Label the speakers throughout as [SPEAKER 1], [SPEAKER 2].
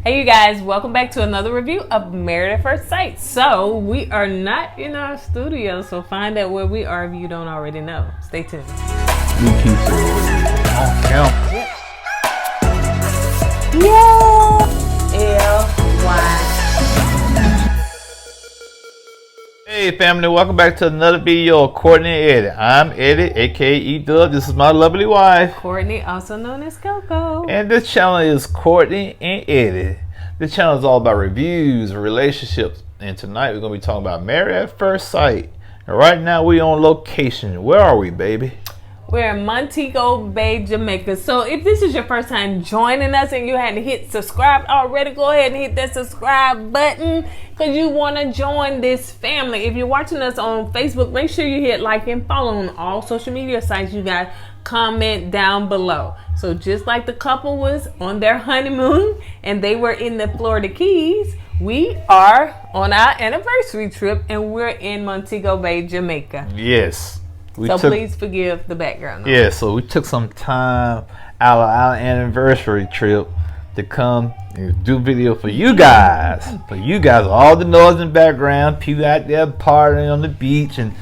[SPEAKER 1] Hey you guys, welcome back to another review of Married at First Sight. So we are not in our studio, so find out where we are if you don't already know. Stay tuned.
[SPEAKER 2] Hey family, welcome back to another video of Courtney and Eddie. I'm Eddie, aka E-Dub. This is my lovely wife,
[SPEAKER 1] Courtney, also known as Coco.
[SPEAKER 2] And this channel is Courtney and Eddie. This channel is all about reviews, relationships, and tonight we're going to be talking about Married at First Sight. And right now we on location. Where are we, baby?
[SPEAKER 1] We're in Montego Bay, Jamaica. So if this is your first time joining us and you hadn't hit subscribe already, go ahead and hit that subscribe button because you want to join this family. If you're watching us on Facebook, make sure you hit like and follow on all social media sites. You got comment down below. So just like the couple was on their honeymoon and they were in the Florida Keys, we are on our anniversary trip and we're in Montego Bay, Jamaica.
[SPEAKER 2] Yes.
[SPEAKER 1] Please forgive the background noise.
[SPEAKER 2] Yeah, so we took some time out of our anniversary trip to come and do video for you guys. All the noise in the background, people out there partying on the beach and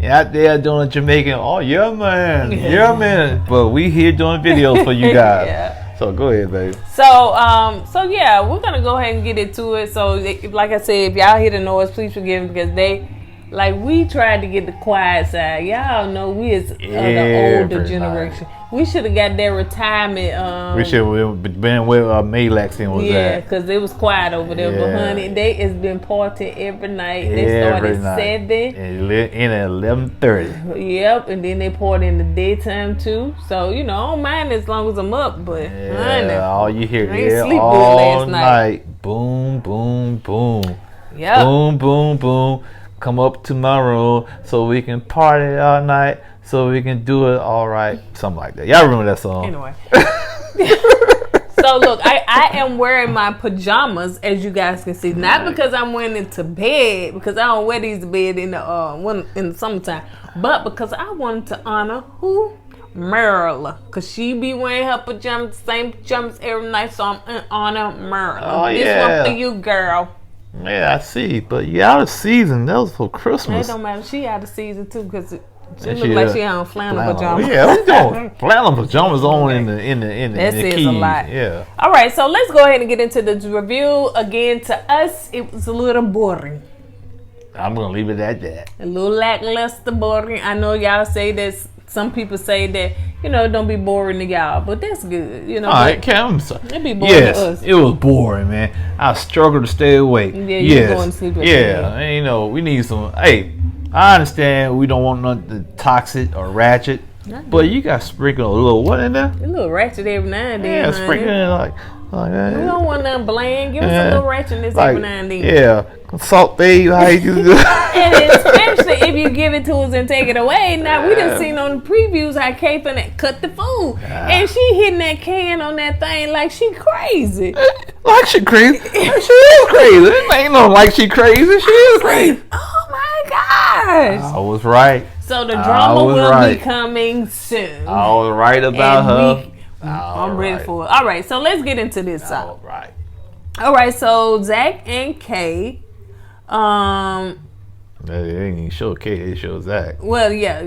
[SPEAKER 2] out there doing Jamaican. Oh yeah, man, yeah, man. But we here doing videos for you guys. Yeah. So go ahead, baby.
[SPEAKER 1] So yeah, we're gonna go ahead and get into it. So like I said, if y'all hear the noise, please forgive them because we tried to get the quiet side. Y'all know we is the older generation. We should have got their retirement.
[SPEAKER 2] We should have been where Maylax and was at.
[SPEAKER 1] Yeah, because it was quiet over there. Yeah. But honey, they has been partying every night. They started at 7.
[SPEAKER 2] And in at 11:30.
[SPEAKER 1] Yep, and then they party in the daytime too. So, I don't mind as long as I'm up. But honey,
[SPEAKER 2] all you hear
[SPEAKER 1] sleep
[SPEAKER 2] all
[SPEAKER 1] good last
[SPEAKER 2] night. Boom, boom, boom.
[SPEAKER 1] Yep.
[SPEAKER 2] Boom, boom, boom. Come up to my room so we can party all night, so we can do it all right. Something like that. Y'all remember that song?
[SPEAKER 1] Anyway. So look, I am wearing my pajamas, as you guys can see. Not because I'm wearing it to bed, because I don't wear these to bed in the summertime, but because I wanted to honor who? Myrla, because she be wearing her pajamas, same pajamas every night, so I'm in honor Myrla.
[SPEAKER 2] Oh,
[SPEAKER 1] this one for you, girl.
[SPEAKER 2] Yeah, I see, but you out of season. That was for Christmas.
[SPEAKER 1] It don't matter. She out of season too, because she look like she on flannel pajamas.
[SPEAKER 2] Yeah, we doing flannel pajamas on in the
[SPEAKER 1] That says
[SPEAKER 2] keys.
[SPEAKER 1] A lot.
[SPEAKER 2] Yeah.
[SPEAKER 1] All right, so let's go ahead and get into the review. Again, to us, it was a little boring.
[SPEAKER 2] I'm gonna leave it at that.
[SPEAKER 1] A little lackluster, boring. I know y'all say that. Some people say that, don't be boring to y'all, but that's good,
[SPEAKER 2] All right, Cam.
[SPEAKER 1] It'd be boring to us.
[SPEAKER 2] It was boring, man. I struggled to stay awake.
[SPEAKER 1] Yeah, you're going to sleep.
[SPEAKER 2] And we need some. Hey, I understand we don't want nothing toxic or ratchet, but you got to sprinkle a little what in there?
[SPEAKER 1] A little ratchet every now and then.
[SPEAKER 2] Yeah, sprinkle it like
[SPEAKER 1] we don't want nothing bland. Give us a little ratchetness every now and then.
[SPEAKER 2] Yeah, Salt Bay, how you do
[SPEAKER 1] And especially if you give it to us and take it away. Now, we done seen on the previews how Kay finna cut the food. And she hitting that can on that thing like she crazy.
[SPEAKER 2] Like she crazy? She is crazy. It ain't no like she crazy. She is crazy.
[SPEAKER 1] Oh my gosh.
[SPEAKER 2] I was right.
[SPEAKER 1] So the drama will be coming soon.
[SPEAKER 2] I was right about her.
[SPEAKER 1] I'm ready for it. All right, so let's get into this.
[SPEAKER 2] All right.
[SPEAKER 1] All right, so Zach and Kay.
[SPEAKER 2] They didn't even show Kay, they showed Zach.
[SPEAKER 1] Well, yeah,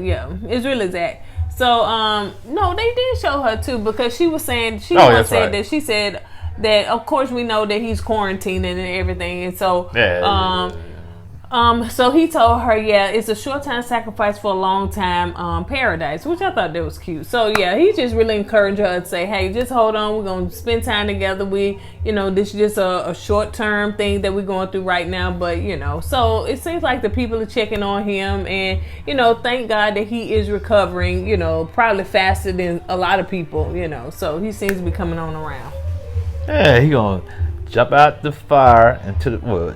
[SPEAKER 1] it's really Zach. So, no, they did show her too because she was saying that she said that of course we know that he's quarantining and everything, and so so he told her, it's a short time sacrifice for a long time paradise, which I thought that was cute. So yeah, he just really encouraged her to say, hey, just hold on, we're gonna spend time together. We, this is just a short term thing that we're going through right now, but so it seems like the people are checking on him, and thank God that he is recovering, probably faster than a lot of people, so he seems to be coming on around.
[SPEAKER 2] Yeah, he gonna jump out the fire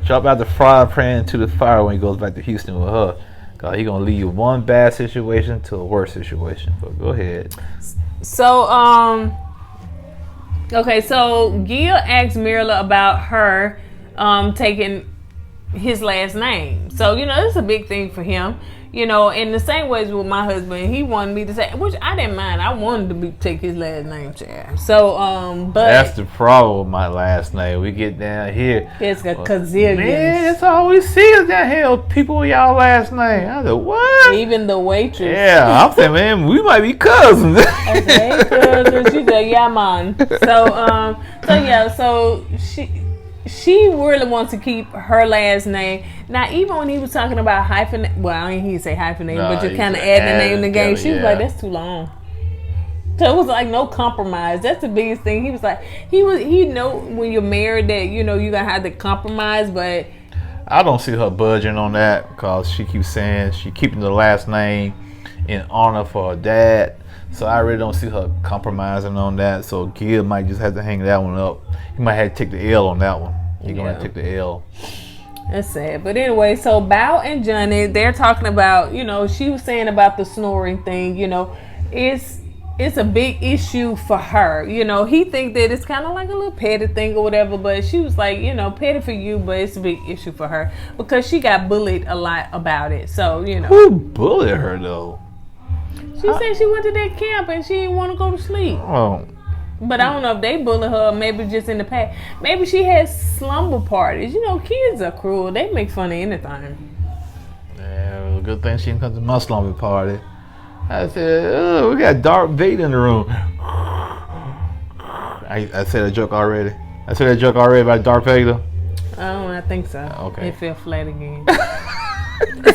[SPEAKER 2] jump out the frying pan into the fire when he goes back to Houston with her. Cause he gonna leave one bad situation to a worse situation. But go ahead.
[SPEAKER 1] So okay, so Gil asked Myrla about her taking his last name. So it's a big thing for him. You know, in the same ways with my husband, he wanted me to say, which I didn't mind. I wanted to take his last name, child. So, but
[SPEAKER 2] that's the problem with my last name. We get down here,
[SPEAKER 1] it's a gazillion.
[SPEAKER 2] Man, that's all we see is down here. People with y'all last name. I said, what?
[SPEAKER 1] Even the waitress.
[SPEAKER 2] Yeah, I'm saying, man, we might be cousins.
[SPEAKER 1] I said, hey, cousin. She said, yeah, man. So she really wants to keep her last name. Now, even when he was talking about hyphenate, well, I didn't say hyphenate, but just kind of add the name to the game, she was like, that's too long. So it was like no compromise. That's the biggest thing. He was like, he know when you're married that, you know, you're going to have to compromise, but
[SPEAKER 2] I don't see her budging on that because she keeps saying she keeping the last name in honor for her dad. So I really don't see her compromising on that. So Gil might just have to hang that one up. He might have to take the L on that one. He's going to take the L.
[SPEAKER 1] That's sad. But anyway, so Bao and Johnny, they're talking about, you know, she was saying about the snoring thing, you know, it's a big issue for her. You know, he think that it's kind of like a little petty thing or whatever, but she was like, you know, petty for you, but it's a big issue for her because she got bullied a lot about it. So, you know.
[SPEAKER 2] Who bullied her, though?
[SPEAKER 1] She said she went to that camp and she didn't want to go to sleep.
[SPEAKER 2] Oh.
[SPEAKER 1] But I don't know if they bullied her, maybe just in the past. Maybe she had slumber parties. You know, kids are cruel. They make fun of anything.
[SPEAKER 2] Yeah, well, good thing she didn't come to my slumber party. I said, oh, we got Darth Vader in the room. I said a joke already. I said that joke already about Darth Vader.
[SPEAKER 1] I think so.
[SPEAKER 2] Okay.
[SPEAKER 1] It fell flat again.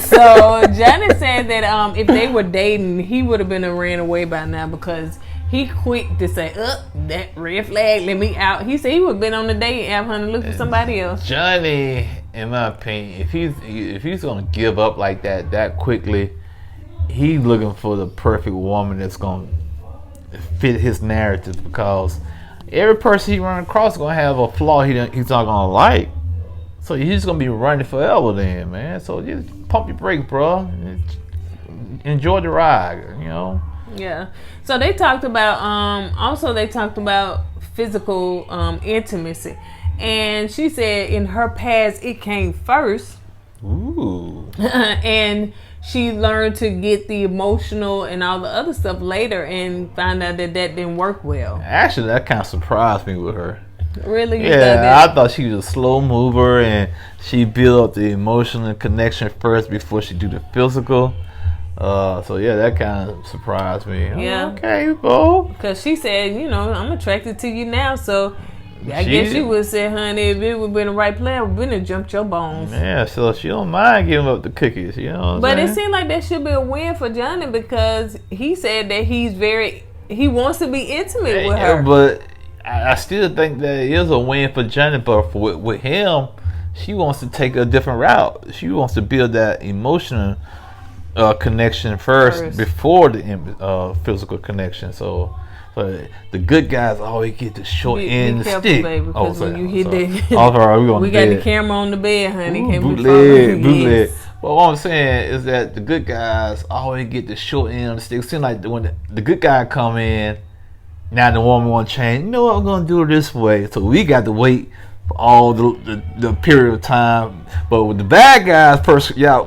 [SPEAKER 1] So Johnny said that if they were dating, he would have been ran away by now because he quick to say, that red flag, let me out. He said he would have been on the dating app, honey, look for somebody else.
[SPEAKER 2] Johnny, in my opinion, if he's gonna give up like that quickly, he's looking for the perfect woman that's gonna fit his narrative because every person he run across is gonna have a flaw he's not gonna like. So he's gonna be running forever then, man. So just pump your brakes, bro. Enjoy the ride, you know.
[SPEAKER 1] Yeah. So they talked about also they talked about physical intimacy, and she said in her past it came first.
[SPEAKER 2] Ooh.
[SPEAKER 1] And she learned to get the emotional and all the other stuff later, and found out that didn't work well.
[SPEAKER 2] Actually, that kind of surprised me with her.
[SPEAKER 1] Really?
[SPEAKER 2] Yeah, I thought she was a slow mover and she built up the emotional connection first before she do the physical. So yeah, that kind of surprised me.
[SPEAKER 1] Yeah.
[SPEAKER 2] Okay, bro.
[SPEAKER 1] Because she said, you know, I'm attracted to you now, so I guess she would say, honey, if it would have been the right player, we would have jumped your bones.
[SPEAKER 2] Yeah, so she don't mind giving up the cookies, you know what I'm saying?
[SPEAKER 1] It seemed like that should be a win for Johnny because he said that he wants to be intimate with her.
[SPEAKER 2] But I still think that it is a win for Johnny, but with him, she wants to take a different route. She wants to build that emotional connection first before the physical connection. So the good guys always get the short end of the stick.
[SPEAKER 1] Baby, because when you hit that,
[SPEAKER 2] we
[SPEAKER 1] got the camera on the bed, honey.
[SPEAKER 2] Ooh, bootleg. But what I'm saying is that the good guys always get the short end of the stick. It seems like when the good guy come in, now the woman want to change. You know what, I'm going to do it this way. So we got to wait for all the period of time. But with the bad guys,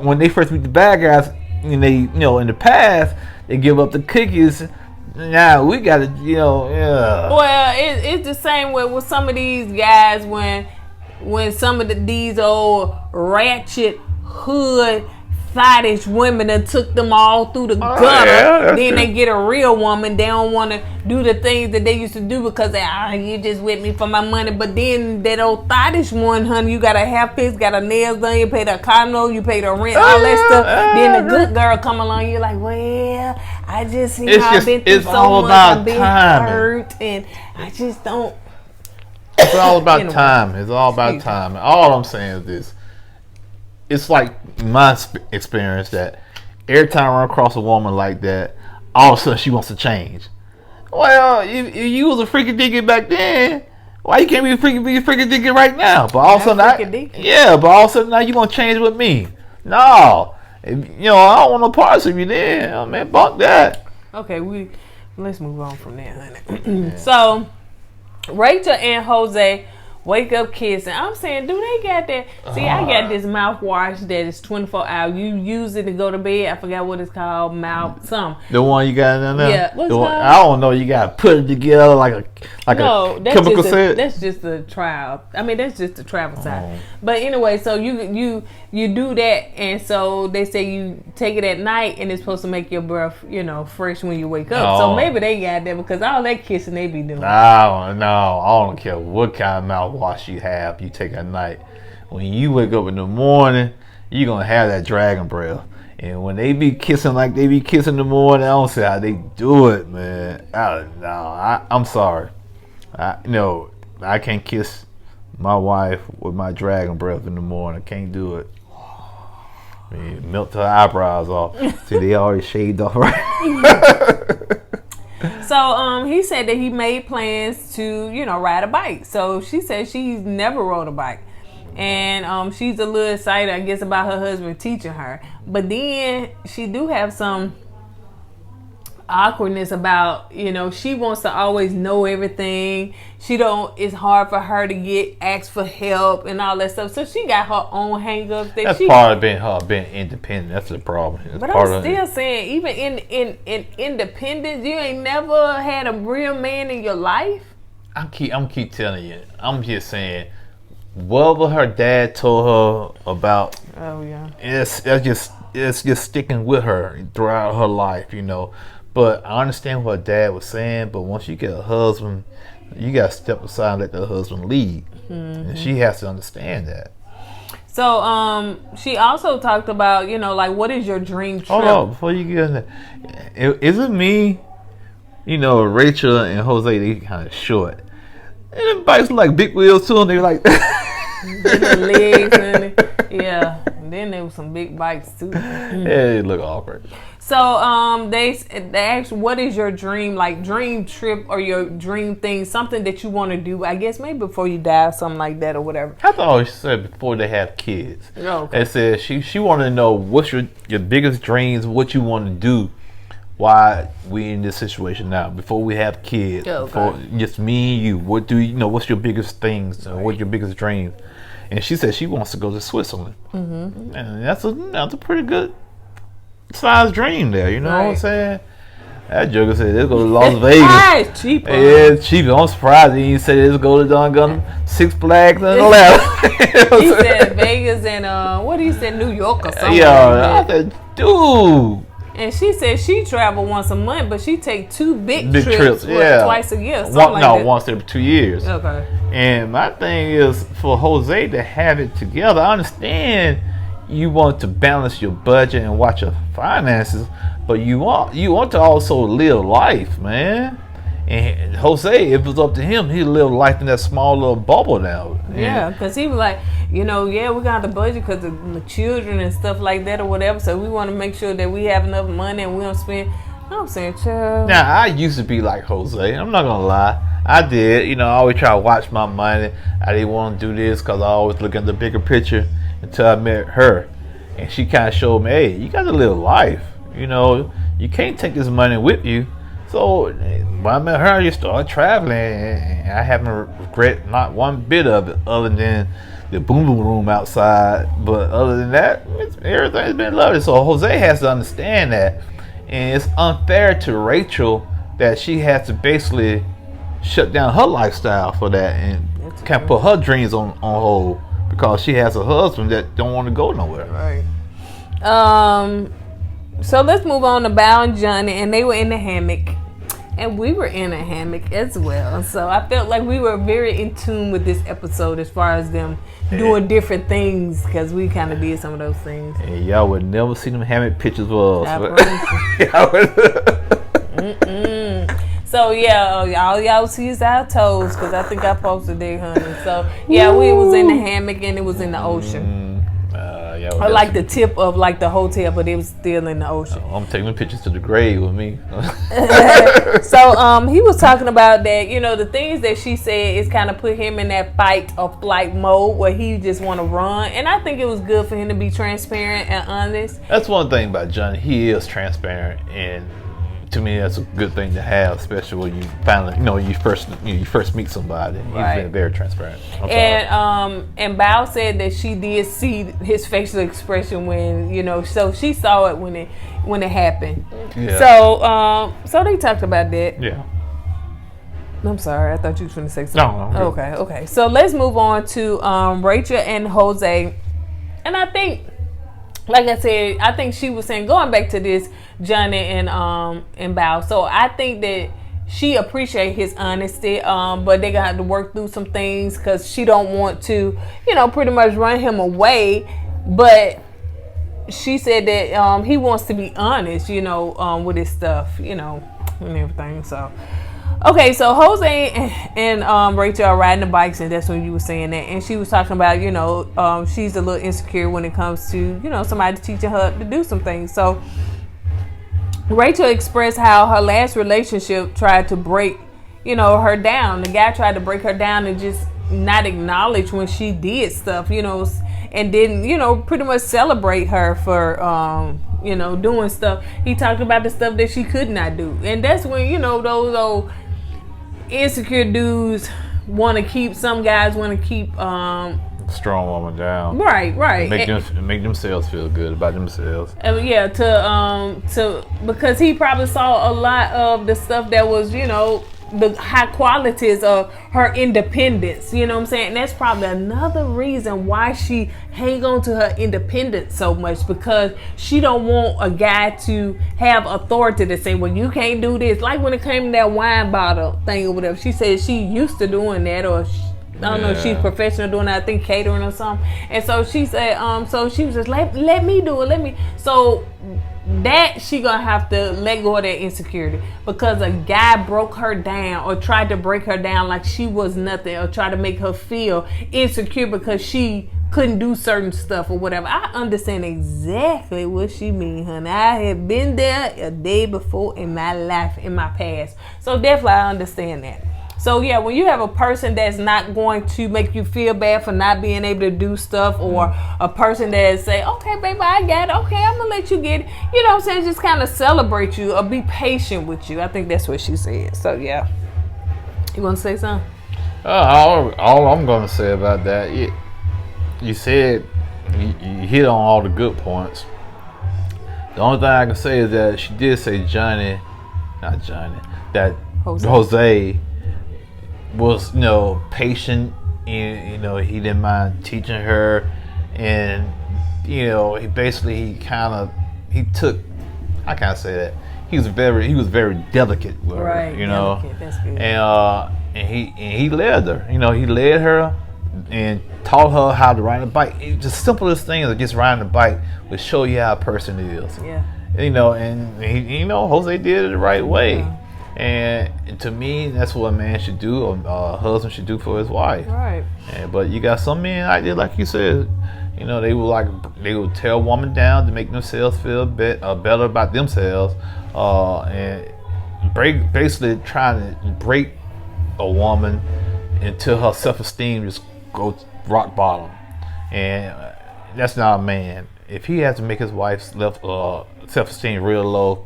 [SPEAKER 2] when they first meet the bad guys, and they, you know, in the past, they give up the cookies. Now we got to, you know, yeah.
[SPEAKER 1] Well, it's the same way with some of these guys when some of these old ratchet hood faddish women that took them all through the gutter. Yeah, then they get a real woman. They don't want to do the things that they used to do because you just with me for my money. But then that old faddish one, honey, you got a hair fix, got a nails done, you pay the car note, you pay the rent, all that stuff. Then the good girl come along, you're like, well, I just see how I've been through so much. I've been hurt, and I just don't.
[SPEAKER 2] It's all about time. It's all about time. All I'm saying is this. It's like my experience that every time I run across a woman like that, all of a sudden she wants to change. Well, if you was a freaky dicky back then, why you can't be a freaky dicky right now? But all of a sudden, but all of a sudden now you want to change with me? No, I don't want no parts of you then. Oh, man, bunk that.
[SPEAKER 1] Okay, let's move on from there, honey. So, Rachel and Jose wake up kissing. I'm saying, do they got that? See, I got this mouthwash that is 24 hours. You use it to go to bed. I forgot what it's called. Mouth something.
[SPEAKER 2] The one you got in there?
[SPEAKER 1] Yeah. What's called?
[SPEAKER 2] I don't know. You got to put it together like a chemical set.
[SPEAKER 1] That's just a trial. I mean, that's just the travel side. But anyway, so you do that, and so they say you take it at night, and it's supposed to make your breath, fresh when you wake up. So maybe they got that because all that kissing they be doing.
[SPEAKER 2] I don't care what kind of mouthwash you have. You take at night. When you wake up in the morning, you're gonna have that dragon breath. And when they be kissing like they be kissing in the morning, I don't see how they do it, man. I'm sorry. I can't kiss my wife with my dragon breath in the morning. I can't do it. I mean, melt her eyebrows off. See, they already shaved off, right?
[SPEAKER 1] So he said that he made plans to, ride a bike. So she said she's never rode a bike. And she's a little excited, I guess, about her husband teaching her. But then she do have some awkwardness about, she wants to always know everything. It's hard for her to ask for help and all that stuff. So she got her own hang-ups.
[SPEAKER 2] That's part of her being independent. That's the problem.
[SPEAKER 1] But I'm still saying, even in independence, you ain't never had a real man in your life.
[SPEAKER 2] I'm keep telling you. I'm just saying, whatever her dad told her about, it's just sticking with her throughout her life, But I understand what dad was saying, but once you get a husband, you got to step aside and let the husband lead. Mm-hmm. And she has to understand that.
[SPEAKER 1] So she also talked about, what is your dream trip?
[SPEAKER 2] Hold on, before you get in there. Is it me? Rachel and Jose, they kind of short. And the bikes like big wheels too, and they're like...
[SPEAKER 1] the legs, and yeah. And then there was some big bikes too.
[SPEAKER 2] Yeah, they look awkward.
[SPEAKER 1] So they asked, what is your dream trip or your dream thing, something that you want to do, I guess maybe before you die, something like that or whatever.
[SPEAKER 2] I thought she said before they have kids.
[SPEAKER 1] Oh, okay.
[SPEAKER 2] They said she wanted to know what's your biggest dreams, what you want to do while we in this situation now, before we have kids.
[SPEAKER 1] Okay.
[SPEAKER 2] Before just me and you. What do what's your biggest things, what's your biggest dreams? And she said she wants to go to Switzerland. Mm-hmm. And that's a pretty good size dream there, you know what I'm saying? That joker said, let's go to Las Vegas.
[SPEAKER 1] It's cheaper.
[SPEAKER 2] Yeah, it's cheaper. I'm surprised he said let's go to Gun Six Flags and all that.
[SPEAKER 1] He said Vegas and what he said, New York or something.
[SPEAKER 2] Yeah, I said, dude.
[SPEAKER 1] And she said she travel once a month, but she take two big trips twice a year.
[SPEAKER 2] Once every 2 years.
[SPEAKER 1] Okay.
[SPEAKER 2] And my thing is for Jose to have it together. I understand you want to balance your budget and watch your finances, but you want to also live life, man. And Jose, if it was up to him, he'd live life in that small little bubble now.
[SPEAKER 1] Yeah, because he was like, we got the budget because of the children and stuff like that or whatever. So we want to make sure that we have enough money and we don't spend. I'm saying, child.
[SPEAKER 2] Now, I used to be like Jose. I'm not going to lie. I did. I always try to watch my money. I didn't want to do this because I always look at the bigger picture until I met her. And she kind of showed me, hey, you got to live life. You can't take this money with you. So when I met her, I just started traveling, and I haven't regret not one bit of it, other than the boom boom room outside. But other than that, everything's been lovely. So Jose has to understand that, and it's unfair to Rachel that she has to basically shut down her lifestyle for that and can't put her dreams on hold because she has a husband that don't want to go nowhere.
[SPEAKER 1] Right. So let's move on to Bow and Johnny, and they were in the hammock. And we were in a hammock as well. So I felt like we were very in tune with this episode as far as them doing different things, because we kind of did some of those things.
[SPEAKER 2] And y'all would never see them hammock pictures with us.
[SPEAKER 1] So all y'all see is our toes, because I think I posted there, honey. So we was in the hammock and it was in the ocean. Or like the tip of like the hotel, but it was still in the ocean.
[SPEAKER 2] I'm taking the pictures to the grave with me.
[SPEAKER 1] So he was talking about that, the things that she said is kind of put him in that fight or flight mode where he just want to run. And I think it was good for him to be transparent and honest.
[SPEAKER 2] That's one thing about Johnny. He is transparent, and to me, that's a good thing to have, especially when you finally, you first meet somebody. He's been very transparent.
[SPEAKER 1] And Bao said that she did see his facial expression when, so she saw it when it happened. Yeah. So they talked about that.
[SPEAKER 2] Yeah.
[SPEAKER 1] I'm sorry, I thought you was going to say something.
[SPEAKER 2] No.
[SPEAKER 1] Okay. So let's move on to Rachel and Jose. And I think, like I said, I think she was saying, going back to this, Johnny and Bao. So I think that she appreciates his honesty, but they gonna have to work through some things because she don't want to, pretty much run him away. But she said that he wants to be honest, with his stuff, and everything. So. Okay, so Jose and Rachel are riding the bikes, and that's when you were saying that. And she was talking about, she's a little insecure when it comes to, somebody teaching her to do some things. So Rachel expressed how her last relationship tried to break, her down. The guy tried to break her down and just not acknowledge when she did stuff, and didn't, pretty much celebrate her for, doing stuff. He talked about the stuff that she could not do. And that's when, those old insecure dudes some guys want to keep
[SPEAKER 2] strong woman down,
[SPEAKER 1] right,
[SPEAKER 2] make themselves feel good about themselves.
[SPEAKER 1] To because he probably saw a lot of the stuff that was the high qualities of her independence, you know what I'm saying? And that's probably another reason why she hang on to her independence so much, because she don't want a guy to have authority to say, well, you can't do this. Like when it came to that wine bottle thing or whatever, she said she used to doing that, or I don't know if she's professional doing that, I think catering or something. And so she said, so she was just let me do it, so that she gonna have to let go of that insecurity, because a guy broke her down or tried to break her down like she was nothing, or try to make her feel insecure because she couldn't do certain stuff or whatever. I understand exactly what she mean, honey. I have been there a day before in my life, in my past. So definitely I understand that. So yeah, when you have a person that's not going to make you feel bad for not being able to do stuff, or a person that say, okay, baby, I got it. Okay, I'm going to let you get it. You know what I'm saying? Just kind of celebrate you or be patient with you. I think that's what she said. So yeah. You want to say something?
[SPEAKER 2] All I'm going to say about that, you said you hit on all the good points. The only thing I can say is that she did say that Jose was patient, and he didn't mind teaching her, and he took, I can't say that, he was very delicate with her,
[SPEAKER 1] delicate. That's good.
[SPEAKER 2] And he led her, he led her and taught her how to ride a bike. The simplest thing is just riding a bike will show you how a person is.
[SPEAKER 1] Yeah.
[SPEAKER 2] And he, Jose did it the right way.
[SPEAKER 1] Yeah.
[SPEAKER 2] And to me, that's what a man should do, or a husband should do for his wife.
[SPEAKER 1] Right.
[SPEAKER 2] But you got some men out there, like you said, they will tear a woman down to make themselves feel better about themselves, and basically trying to break a woman until her self-esteem just goes rock bottom. And that's not a man. If he has to make his wife's self-esteem real low,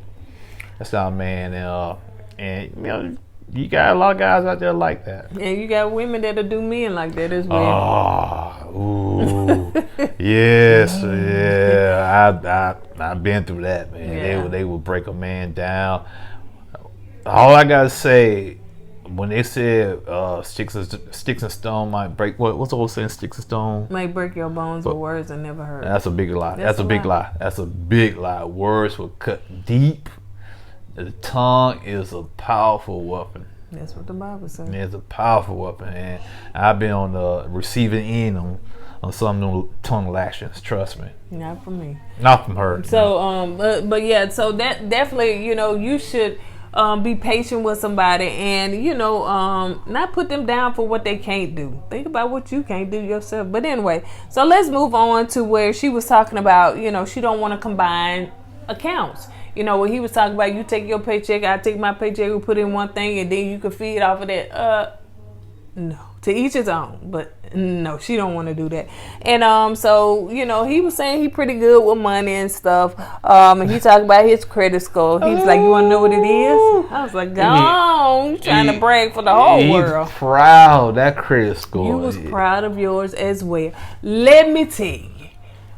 [SPEAKER 2] that's not a man. And you got a lot of guys out there like that.
[SPEAKER 1] And you got women that'll do men like that as well.
[SPEAKER 2] Ooh, yes, yeah. I've been through that, man.
[SPEAKER 1] Yeah.
[SPEAKER 2] They will break a man down. All I gotta say, when they said sticks and stone might break, what's the old saying? Sticks and stone
[SPEAKER 1] might break your bones, but words are never heard.
[SPEAKER 2] That's a big lie. That's a big lie. That's a big lie. Words will cut deep. The tongue is a powerful weapon.
[SPEAKER 1] That's what the Bible says.
[SPEAKER 2] It's a powerful weapon, and I've been on the receiving end on some of them tongue lashings. Trust me.
[SPEAKER 1] Not from me.
[SPEAKER 2] Not from her.
[SPEAKER 1] So, but yeah. So that definitely, you should be patient with somebody, and not put them down for what they can't do. Think about what you can't do yourself. But anyway, so let's move on to where she was talking about. She don't want to combine accounts. When he was talking about, you take your paycheck, I take my paycheck, we put in one thing, and then you can feed off of that. No. to each his own. But no, she don't want to do that. And so you know, he was saying he pretty good with money and stuff. And he talked about his credit score. He was like, "You want to know what it is?" I was like, "Go on, you trying to brag for the whole world."
[SPEAKER 2] Proud that credit score.
[SPEAKER 1] You was proud of yours as well. Let me tell you.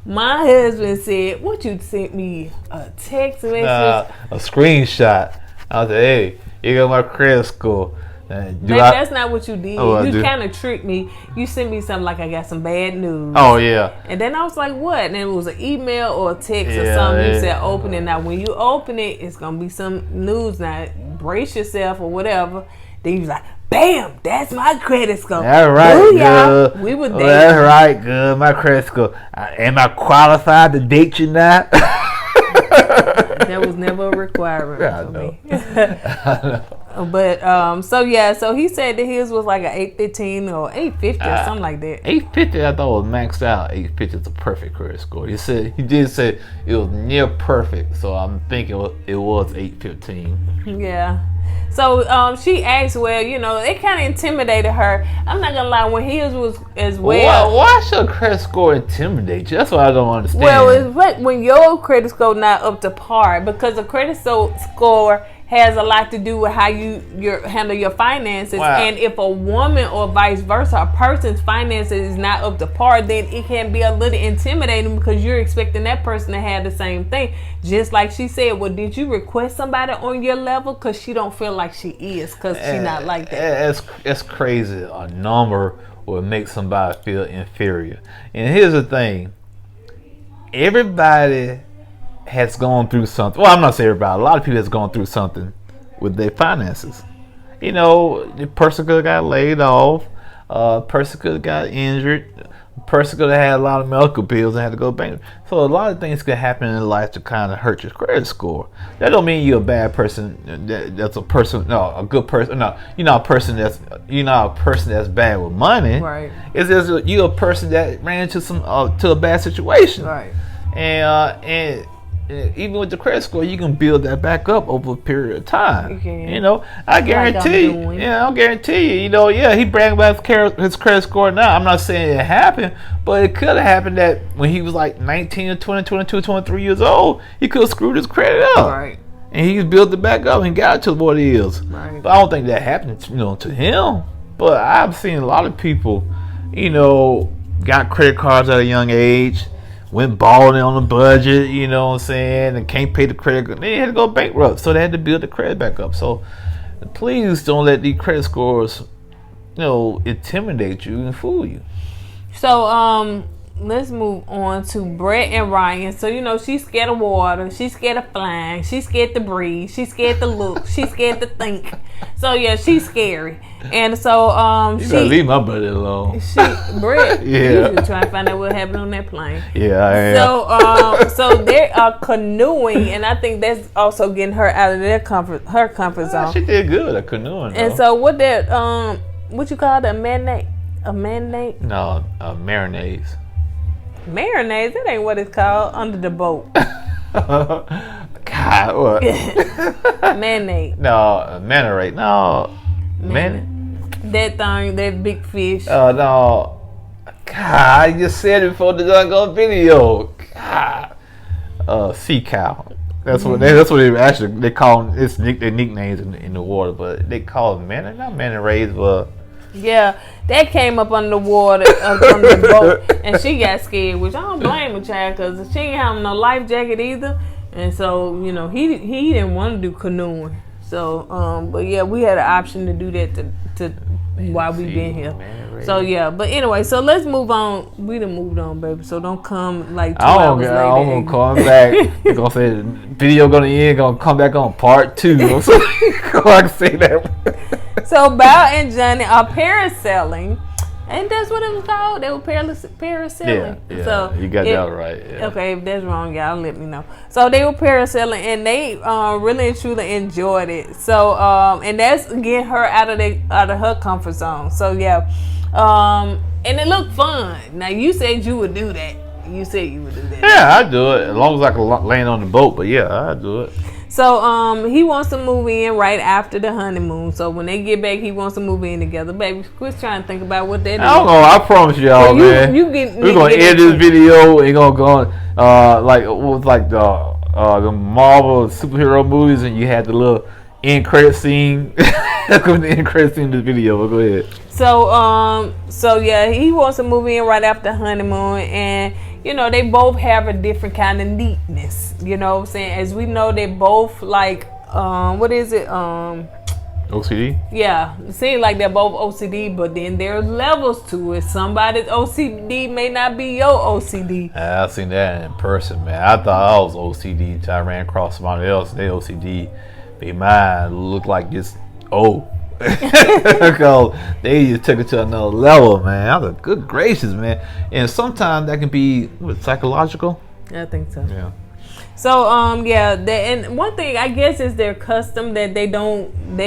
[SPEAKER 1] My husband said, "What you sent me a text message,
[SPEAKER 2] a screenshot?" I was like, "Hey, you got my credit score."
[SPEAKER 1] That's not what you did.
[SPEAKER 2] Oh,
[SPEAKER 1] you kind of tricked me. You sent me something like I got some bad news.
[SPEAKER 2] Oh yeah.
[SPEAKER 1] And then I was like, "What?" And it was an email or a text or something. You said, "Open it." Now, when you open it, it's gonna be some news. Now, brace yourself or whatever. Then you was like, "Bam! That's my credit score."
[SPEAKER 2] That's right, good.
[SPEAKER 1] We were there.
[SPEAKER 2] That's right, good. My credit score. Am I qualified to date you now?
[SPEAKER 1] That was never a requirement for me.
[SPEAKER 2] I know.
[SPEAKER 1] But so he said that his was like an 815 or 850 or something like that.
[SPEAKER 2] 850 I thought was maxed out. 850 is a perfect credit score. He did say it was near perfect, so I'm thinking it was 815.
[SPEAKER 1] Yeah. So she asked, well, you know, it kind of intimidated her. I'm not gonna lie, when his was as well.
[SPEAKER 2] Why should credit score intimidate you? That's what I don't understand.
[SPEAKER 1] Well, it's like when your credit score not up to par, because the credit score has a lot to do with how you handle your finances. Wow. And if a woman or vice versa, a person's finances is not up to par, then it can be a little intimidating because you're expecting that person to have the same thing. Just like she said, well, did you request somebody on your level? Because she don't feel like she is, because she not like that.
[SPEAKER 2] It's crazy. A number will make somebody feel inferior. And here's the thing. Everybody has gone through something. Well, I'm not saying everybody. A lot of people has gone through something with their finances. You know, the person could have got laid off. Person could have got injured. Person could have had a lot of medical bills and had to go bankrupt. So a lot of things could happen in life to kind of hurt your credit score. That don't mean you're a bad person. That's a person. No, a good person. No, you're not a person that's bad with money.
[SPEAKER 1] Right.
[SPEAKER 2] It's just you're a person that ran into to a bad situation.
[SPEAKER 1] Right.
[SPEAKER 2] And even with the credit score, you can build that back up over a period of time. You know, I guarantee you. Yeah, I'll guarantee you. You know, yeah, he bragging about his credit score now. I'm not saying it happened, but it could have happened that when he was like 19 or 20, 22, 23 years old, he could have screwed his credit up.
[SPEAKER 1] Right.
[SPEAKER 2] And he built it back up and got it to what it is.
[SPEAKER 1] Right.
[SPEAKER 2] But I don't think that happened, to him. But I've seen a lot of people, got credit cards at a young age. Went balling on the budget, you know what I'm saying, and can't pay the credit. They had to go bankrupt, so they had to build the credit back up. So please don't let these credit scores, intimidate you and fool you.
[SPEAKER 1] So let's move on to Brett and Ryan. So she's scared of water, she's scared of flying, she's scared to breathe, she's scared to look, she's scared to think. So yeah, she's scary. And so
[SPEAKER 2] you gotta leave my buddy alone.
[SPEAKER 1] Brett,
[SPEAKER 2] yeah,
[SPEAKER 1] you trying to find out what happened on that plane.
[SPEAKER 2] Yeah, I am.
[SPEAKER 1] So they are canoeing, and I think that's also getting her out of her comfort zone.
[SPEAKER 2] She did good at canoeing.
[SPEAKER 1] And so what you call it, a marinade?
[SPEAKER 2] No, marinades.
[SPEAKER 1] Mayonnaise, that ain't what it's called under the boat.
[SPEAKER 2] God, what?
[SPEAKER 1] Mayonnaise.
[SPEAKER 2] No, marinade. No.
[SPEAKER 1] That thing, that big fish.
[SPEAKER 2] Oh, no. God, I just said it before the doggone video. God. Sea cow. That's what they call them. It's their nicknames in the water, but they call them not marinades, but.
[SPEAKER 1] Yeah, that came up under the water, under the boat, and she got scared, which I don't blame her, child, because she ain't having no life jacket either. And so, he didn't want to do canoeing. So, but yeah, we had an option to do that to while we been here. So yeah, but anyway, so let's move on. We done moved on, baby. So don't come like 2 hours later.
[SPEAKER 2] I'm gonna come back. You're gonna say the video gonna end. Gonna come back on part 2. So I can say that.
[SPEAKER 1] So Bao and Johnny are parasailing. And that's what it was called. They were parasailing.
[SPEAKER 2] Yeah.
[SPEAKER 1] So
[SPEAKER 2] you got that right. Yeah.
[SPEAKER 1] Okay, if that's wrong, y'all let me know. So they were parasailing, and they really and truly enjoyed it. So and that's getting her out of her comfort zone. So yeah, and it looked fun. Now you said you would do that. You said you would do that.
[SPEAKER 2] Yeah, I do it as long as I can land on the boat. But yeah, I do it.
[SPEAKER 1] So he wants to move in right after the honeymoon. So when they get back, he wants to move in together. Baby, quit trying to think about what that is.
[SPEAKER 2] I don't know. I promise y'all, man. We're gonna edit this video. We're gonna go like it was like the Marvel superhero movies, and you had the little end credit scene. The end credit scene in the video. But go ahead.
[SPEAKER 1] So yeah, he wants to move in right after honeymoon, and you know they both have a different kind of neatness. You know what I'm saying? As we know, they both like what is it?
[SPEAKER 2] OCD?
[SPEAKER 1] Yeah, it seems like they're both OCD, but then there's levels to it. Somebody's OCD may not be your OCD.
[SPEAKER 2] I've seen that in person, man. I thought I was OCD until I ran across somebody else. They OCD, but mine looked like just because they just took it to another level, man. I was like, good gracious, man. And sometimes that can be psychological.
[SPEAKER 1] I think so.
[SPEAKER 2] Yeah.
[SPEAKER 1] So yeah, and one thing I guess is their custom that they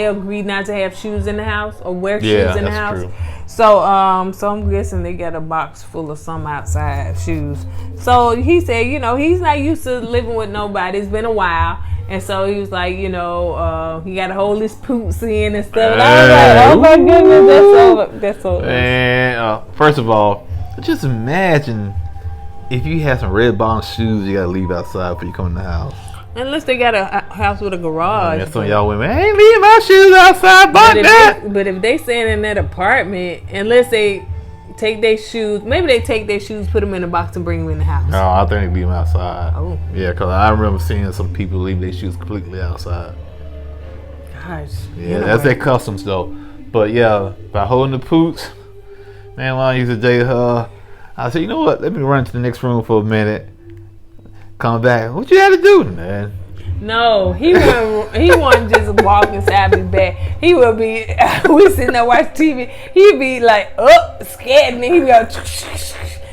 [SPEAKER 1] agree not to have shoes in the house or wear shoes in the house.
[SPEAKER 2] True.
[SPEAKER 1] So I'm guessing they got a box full of some outside shoes. So he said, you know, he's not used to living with nobody. It's been a while. And so he was like, you know, he got to hold his poots in and stuff. And I was like, oh my goodness, that's so.
[SPEAKER 2] And first of all, just imagine if you have some red bottom shoes you got to leave outside before you come in the house.
[SPEAKER 1] Unless they got a house with a garage.
[SPEAKER 2] That's some of y'all women, I ain't leaving my shoes outside,
[SPEAKER 1] but if they staying in that apartment, unless they take their shoes, maybe they take their shoes, put them in a box, and bring them in the house.
[SPEAKER 2] No, I think they leave them outside.
[SPEAKER 1] Oh.
[SPEAKER 2] Yeah, because I remember seeing some people leave their shoes completely outside.
[SPEAKER 1] Gosh.
[SPEAKER 2] Yeah, that's their customs, though. But yeah, by holding the poots, man, when I used to date her, I said, you know what, let me run to the next room for a minute. Come back. What you had to do, man?
[SPEAKER 1] No, he wouldn't just walk inside his bed. He would be, we sitting there watching TV, he'd be like, scared, and then he'd go,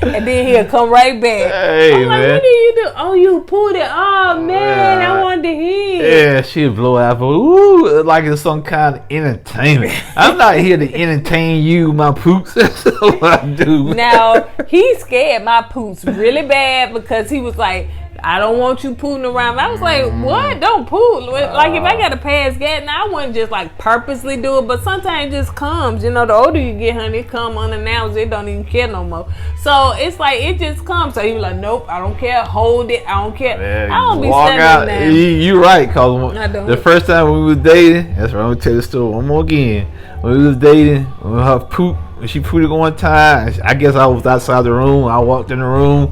[SPEAKER 1] and then he'll come right back.
[SPEAKER 2] Hey,
[SPEAKER 1] I'm like,
[SPEAKER 2] man.
[SPEAKER 1] what did you do? Oh, you pulled it. Oh, man, I wanted to hear.
[SPEAKER 2] Yeah, she'd blow out, ooh, like it's some kind of entertainment. I'm not here to entertain you, my poops. That's what I do.
[SPEAKER 1] Now, he scared my poops really bad because he was like, I don't want you pooting around. I was like, what? Don't poo. Like, if I got to pass gas, now I wouldn't just like purposely do it, but sometimes it just comes. You know, the older you get, honey, it come unannounced. It don't even care no more. So it's like, it just comes. So he was like, nope, I don't care. Hold it. I don't care.
[SPEAKER 2] Man,
[SPEAKER 1] I don't be
[SPEAKER 2] standing
[SPEAKER 1] there.
[SPEAKER 2] You're right, because the first time we was dating, that's right, I'm going to tell the story one more again. When we was dating, when her poop, when she pooted one time, I guess I was outside the room. I walked in the room.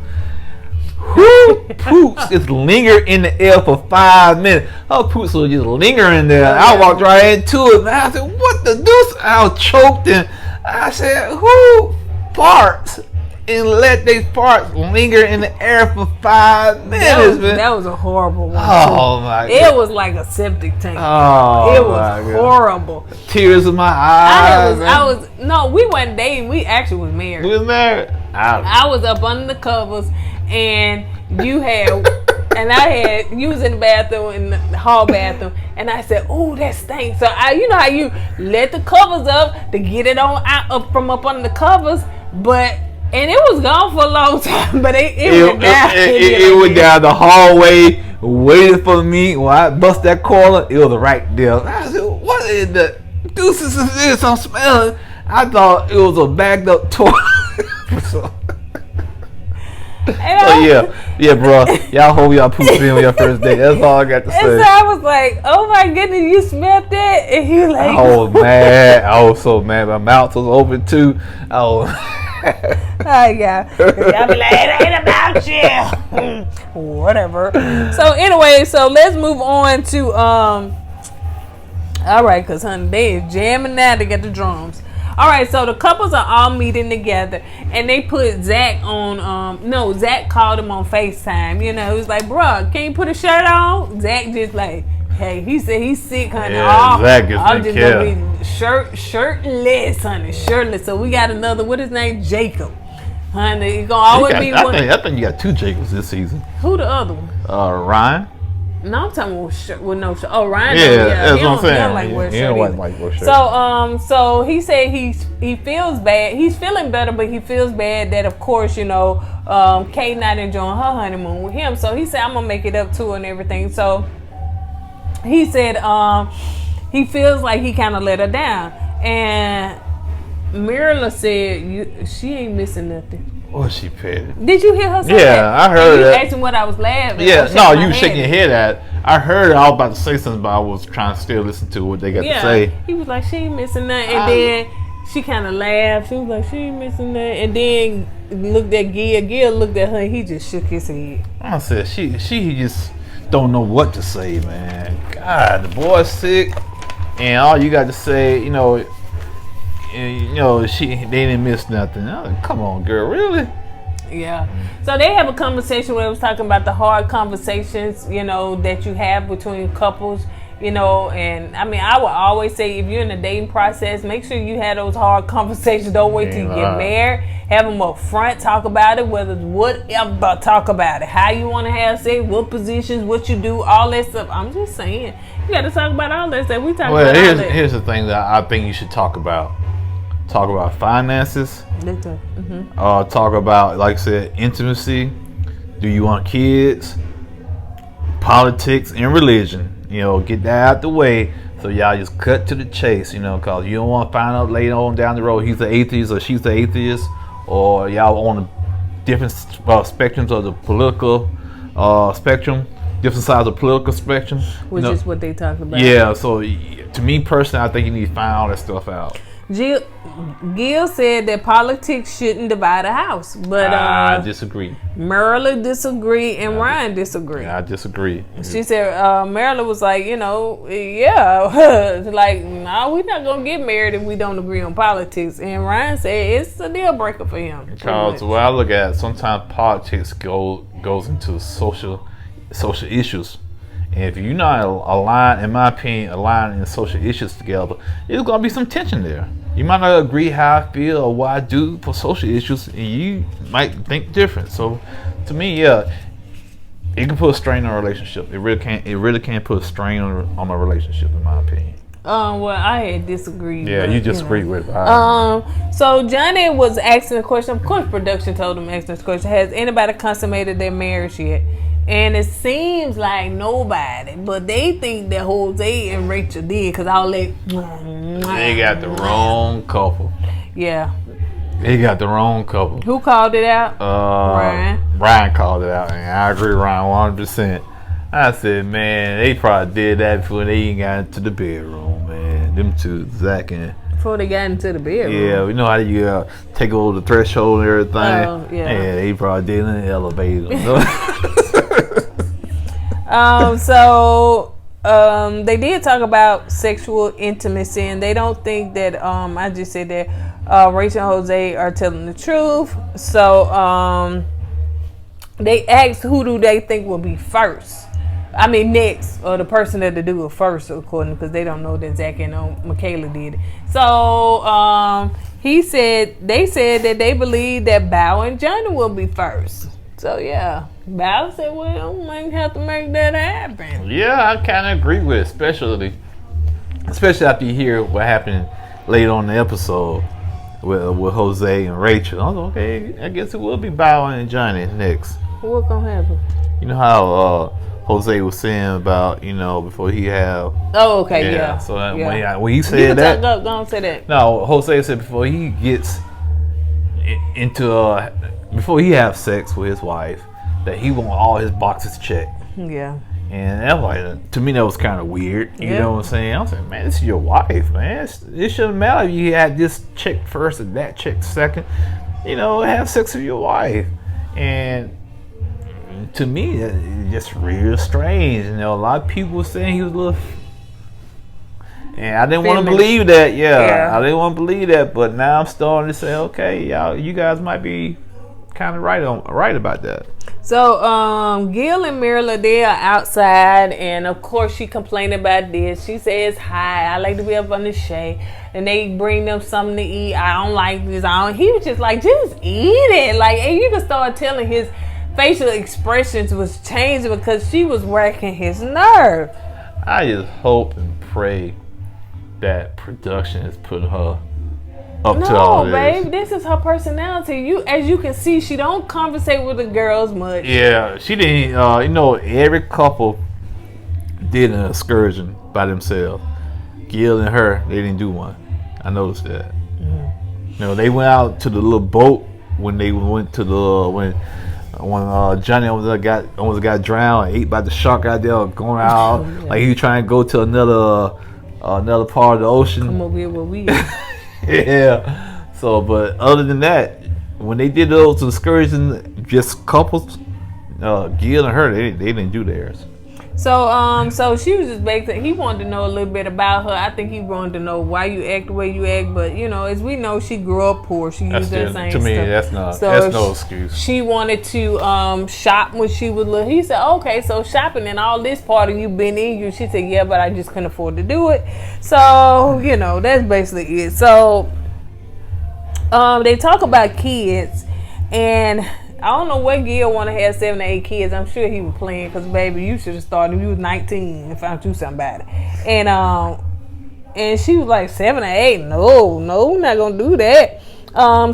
[SPEAKER 2] Poops just linger in the air for 5 minutes. Her poops will just linger in there. I walked right into it, and I said, what the deuce? I was choked, and I said, who farts and let their farts linger in the air for 5 minutes, man?
[SPEAKER 1] That was a horrible one.
[SPEAKER 2] Oh, my God.
[SPEAKER 1] It was like a septic tank.
[SPEAKER 2] Oh,
[SPEAKER 1] it was horrible.
[SPEAKER 2] Tears in my eyes.
[SPEAKER 1] No, we wasn't dating. We actually was married.
[SPEAKER 2] We was married.
[SPEAKER 1] I was up under the covers, and you was in the bathroom, in the hall bathroom, and I said, "Oh, that stinks." So you know how you let the covers up to get it on out up from up under the covers, and it was gone for a long time, but it went down.
[SPEAKER 2] It went down the hallway, waiting for me. When I bust that corner, it was right there. I said, "What is the deuces is this? I'm smelling." I thought it was a bagged up toilet. Yeah, bro. Y'all hold y'all poop in on your first date. That's all I got to say.
[SPEAKER 1] And so I was like, "Oh my goodness, you smelled that?" And he was like,
[SPEAKER 2] I was mad. I was so mad. My mouth was open too. Oh
[SPEAKER 1] yeah. Y'all be like, "It ain't about you." Whatever. So anyway, so let's move on to all right, cause honey, they is jamming now to get the drums. All right, so the couples are all meeting together, and they put Zach on. Zach called him on FaceTime. You know, he was like, "Bruh, can you put a shirt on?" Zach just like, "Hey," he said he's sick, honey.
[SPEAKER 2] Yeah, Zach is
[SPEAKER 1] I'm just gonna be shirtless, honey, shirtless. So we got another. What his name? Jacob, honey. He's gonna always be one.
[SPEAKER 2] I think you got 2 Jacobs this season.
[SPEAKER 1] Who the other one?
[SPEAKER 2] Ryan.
[SPEAKER 1] No, I'm talking with no shirt. Oh, Ryan.
[SPEAKER 2] Yeah, that's what I'm saying.
[SPEAKER 1] He don't like wear shirt. So he said he feels bad. He's feeling better, but he feels bad that, of course, you know, Kate not enjoying her honeymoon with him. So he said, "I'm gonna make it up to her and everything." So he said he feels like he kind of let her down. And Myrla said she ain't missing nothing.
[SPEAKER 2] Oh, she petty.
[SPEAKER 1] Did you hear her say that?
[SPEAKER 2] Yeah, I heard that.
[SPEAKER 1] You asked him what I was laughing.
[SPEAKER 2] Yeah, no, you shaking your head at. I heard I was about to say something, but I was trying to still listen to what they got to say.
[SPEAKER 1] He was like, she ain't missing nothing. And then she kind of laughed. She was like, she ain't missing nothing. And then looked at Gil. Gil looked at her and he just shook his head. I
[SPEAKER 2] said, she just don't know what to say, man. God, the boy's sick. And all you got to say, they didn't miss nothing. Like, come on, girl, really?
[SPEAKER 1] Yeah. So they have a conversation where it was talking about the hard conversations, that you have between couples, and I mean, I would always say if you're in the dating process, make sure you have those hard conversations. Don't wait till you get married. Have them up front. Talk about it, whatever, talk about it. How you want to have sex, what positions, what you do, all that stuff. I'm just saying, you got to talk about all that stuff. We talk about all that.
[SPEAKER 2] Here's the thing that I think you should talk about. Talk about finances.
[SPEAKER 1] Mm-hmm.
[SPEAKER 2] Talk about, like I said, intimacy. Do you want kids? Politics and religion. Get that out the way so y'all just cut to the chase, because you don't want to find out later on down the road he's the atheist or she's the atheist, or y'all on the different spectrums of the political spectrum, different sides of the political spectrum.
[SPEAKER 1] Which is what they talk about.
[SPEAKER 2] Yeah, so to me personally, I think you need to find all that stuff out.
[SPEAKER 1] Gil said that politics shouldn't divide a house, but
[SPEAKER 2] I disagree.
[SPEAKER 1] Myrla disagreed and Ryan disagreed.
[SPEAKER 2] Yeah, I disagree.
[SPEAKER 1] She said Myrla was like, like, no, we're not gonna get married if we don't agree on politics. And Ryan said it's a deal breaker for him.
[SPEAKER 2] Because what I look at, sometimes politics goes into social issues. And if you're not aligned, in my opinion, aligning social issues together, there's going to be some tension there. You might not agree how I feel or what I do for social issues, and you might think different. So, to me, it can put a strain on a relationship. It really can put a strain on a relationship, in my opinion.
[SPEAKER 1] Well, I had disagreed.
[SPEAKER 2] Yeah, you disagreed with it.
[SPEAKER 1] So Johnny was asking a question. Of course, production told him to ask this question. Has anybody consummated their marriage yet? And it seems like nobody, but they think that Jose and Rachel did, because all they
[SPEAKER 2] got the wrong couple.
[SPEAKER 1] Yeah.
[SPEAKER 2] They got the wrong couple.
[SPEAKER 1] Who called it out?
[SPEAKER 2] Ryan called it out, and I agree with Ryan 100%. I said, man, they probably did that before they even got into the bedroom, man. Them two, Zach and...
[SPEAKER 1] Before they got into the bedroom.
[SPEAKER 2] Yeah, we know how you take over the threshold and everything.
[SPEAKER 1] Oh, yeah.
[SPEAKER 2] Yeah, they probably did in the elevator.
[SPEAKER 1] They did talk about sexual intimacy, and they don't think that I just said that Rachel and Jose are telling the truth. So they asked who do they think will be first. I mean next, or the person that to do it first, according, because they don't know that Zach and Michaela did it. So they said that they believe that Bow and Johnny will be first. So yeah, Bow said, well, I might have to make that happen.
[SPEAKER 2] Yeah, I kind of agree with it, especially after you hear what happened later on in the episode with Jose and Rachel. I was like, okay, I guess it will be Bow and Johnny next.
[SPEAKER 1] What gonna happen?
[SPEAKER 2] You know how Jose was saying about, before he have...
[SPEAKER 1] Oh, okay, yeah.
[SPEAKER 2] So when he said that...
[SPEAKER 1] Go on, say that.
[SPEAKER 2] No, Jose said before he gets into... before he have sex with his wife, that he want all his boxes checked.
[SPEAKER 1] Yeah.
[SPEAKER 2] And that was, to me, that was kind of weird. You know what I'm saying? I was like, man, this is your wife, man. It shouldn't matter if you had this checked first and that checked second. Have sex with your wife. And to me, it's just real strange. A lot of people were saying he was a little... And I didn't want to believe that. Yeah, I didn't want to believe that. But now I'm starting to say, okay, you guys might be kind of right about that.
[SPEAKER 1] So Gil and Myrla, they are outside, and of course she complained about this. She says, hi, I like to be up on the shade, and they bring them something to eat. I don't like this. He was just like, just eat it. Like, and you can start telling his facial expressions was changing because she was working his nerve.
[SPEAKER 2] I just hope and pray that production is putting her up to all this. No,
[SPEAKER 1] babe, this is her personality. As you can see, she don't conversate with the girls much.
[SPEAKER 2] Yeah, she didn't. Every couple did an excursion by themselves. Gil and her, they didn't do one. I noticed that. You know, they went out to the little boat when they went to the when Johnny almost got drowned, ate by the shark out there, going out like he was trying to go to another part of the ocean.
[SPEAKER 1] Come over here where we
[SPEAKER 2] yeah. So, but other than that, when they did those excursions, just couples, Gil and her, they didn't do theirs.
[SPEAKER 1] So she was just basically, he wanted to know a little bit about her. I think he wanted to know why you act the way you act, but you know, as we know, she grew up poor. She used that same
[SPEAKER 2] to me,
[SPEAKER 1] stuff.
[SPEAKER 2] that's no excuse.
[SPEAKER 1] She wanted to shop when she was little. He said, okay, so shopping and all this part of you been in you. She said, yeah, but I just couldn't afford to do it. So, you know, that's basically it. So they talk about kids, and I don't know what Gil want to have 7 or 8 kids. I'm sure he was playing because, baby, you should have started when you was 19 and found you somebody. And she was like, 7 or 8? No, we're not going to do that.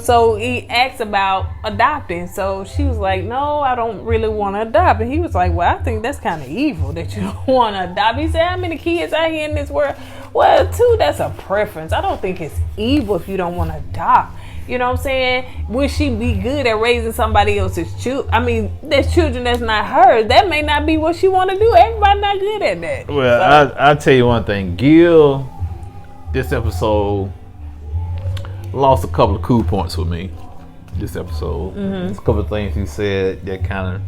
[SPEAKER 1] So he asked about adopting. So she was like, no, I don't really want to adopt. And he was like, well, I think that's kind of evil that you don't want to adopt. He said, how many kids out here in this world? Well, 2, that's a preference. I don't think it's evil if you don't want to adopt. You know what I'm saying? Would she be good at raising somebody else's children? I mean, there's children that's not hers. That may not be what she want to do. Everybody not good at that.
[SPEAKER 2] Well, so, I'll tell you one thing. Gil, this episode, lost a couple of cool points with me. This episode. There's a couple of things he said that kind of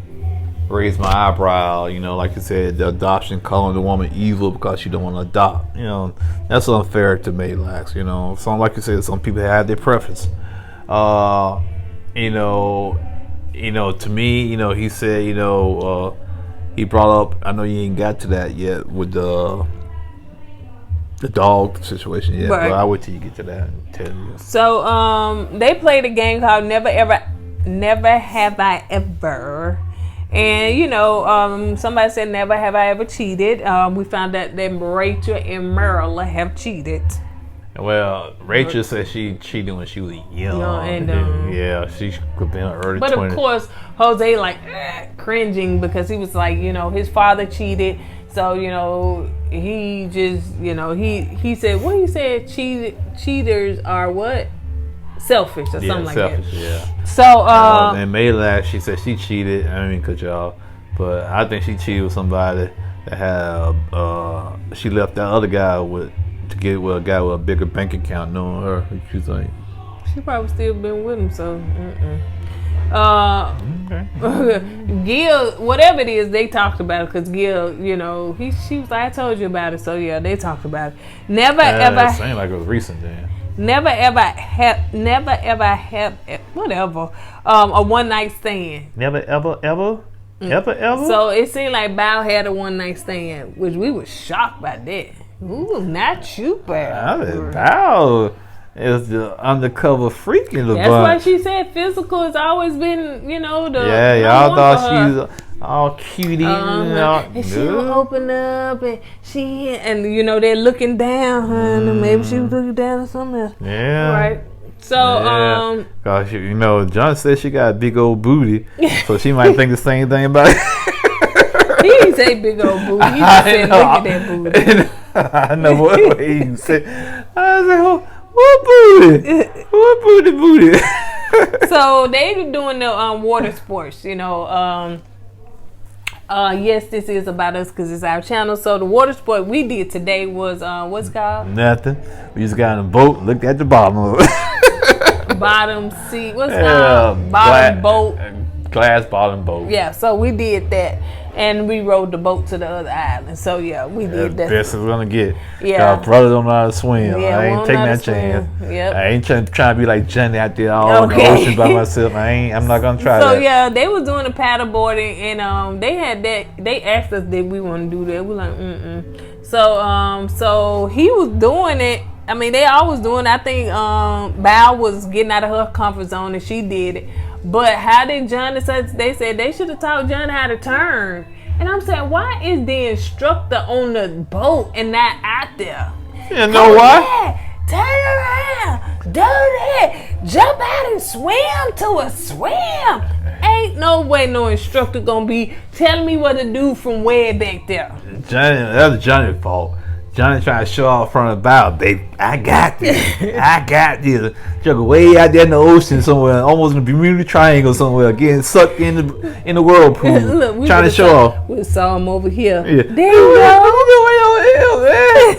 [SPEAKER 2] raised my eyebrow. You know, like you said, the adoption, calling the woman evil because she don't want to adopt. You know, that's unfair to me, Lax. You know, so like you said, some people have their preference. You know, to me, you know, he said, you know, he brought up, I know you ain't got to that yet with the dog situation yet, but I'll wait till you get to that and tell you.
[SPEAKER 1] So, they played a game called Never Have I Ever. And, you know, somebody said, never have I ever cheated. We found out that Rachel and Myrla have cheated.
[SPEAKER 2] Well, Rachel said she cheated when she was young.
[SPEAKER 1] And,
[SPEAKER 2] yeah, she could be in her early 20s.
[SPEAKER 1] But of course, Jose cringing because he was like, you know, his father cheated. So, you know, he just, you know, he said, what he said, cheaters are what? Selfish or something like that.
[SPEAKER 2] Yeah.
[SPEAKER 1] So,
[SPEAKER 2] and Myrla, she said she cheated. I mean, cut y'all, but I think she cheated with somebody that had, she left that other guy to get with a guy with a bigger bank account knowing her. She's like,
[SPEAKER 1] she probably still been with him, so Gil, whatever it is, they talked about it because Gil, you know, she was like, I told you about it, so yeah, they talked about it. Never ever.
[SPEAKER 2] It seemed like it was recent then.
[SPEAKER 1] Never ever have whatever a one night stand.
[SPEAKER 2] Never ever.
[SPEAKER 1] So it seemed like Bao had a one night stand, which we were shocked by that. Ooh, not you, Bao.
[SPEAKER 2] Bao is the undercover freak in the bunch.
[SPEAKER 1] That's why she said physical has always been, you know, the
[SPEAKER 2] y'all thought she was all cutie,
[SPEAKER 1] and she will open up and you know they're looking down, honey. Maybe she was looking down or something else.
[SPEAKER 2] Yeah.
[SPEAKER 1] Right. So
[SPEAKER 2] gosh, you know, John said she got a big old booty, so she might think the same thing about it.
[SPEAKER 1] He didn't say big old booty. He just said look at that booty.
[SPEAKER 2] I know what he said. I was like, what booty? What booty?
[SPEAKER 1] So they were doing the water sports, you know. Yes, this is about us because it's our channel. So the water sport we did today was what's it called? Nothing.
[SPEAKER 2] We just got on a boat, looked at the bottom of it.
[SPEAKER 1] Bottom seat. What's it called? Bottom boat.
[SPEAKER 2] Glass bottom boat.
[SPEAKER 1] Yeah, so we did that. And we rode the boat to the other island. So yeah, we did that.
[SPEAKER 2] Best it's gonna get.
[SPEAKER 1] Yeah.
[SPEAKER 2] Our brothers don't know how to swim.
[SPEAKER 1] Yeah,
[SPEAKER 2] I ain't taking that chance.
[SPEAKER 1] Yep.
[SPEAKER 2] I ain't trying to be like Johnny out there all in the ocean by myself. I'm not gonna try that.
[SPEAKER 1] So yeah, they was doing the paddle boarding and they had that. They asked us did we want to do that. We like So he was doing it. I mean, they always doing it. I think Bao was getting out of her comfort zone and she did it. But how did John decide? They said they should have taught John how to turn. And I'm saying, why is the instructor on the boat and not out there?
[SPEAKER 2] You know why?
[SPEAKER 1] Turn around, do that, jump out and swim to a swim. Ain't ain't no way no instructor gonna be telling me what to do from way back there.
[SPEAKER 2] That was Johnny's fault. Johnny trying to show off front of the bow. Baby, I got this. I got this. Juggle way out there in the ocean somewhere, almost in the Bermuda Triangle somewhere, getting sucked in the whirlpool.
[SPEAKER 1] Look,
[SPEAKER 2] trying to show off.
[SPEAKER 1] We saw him over here.
[SPEAKER 2] Yeah.
[SPEAKER 1] There you go.
[SPEAKER 2] Man.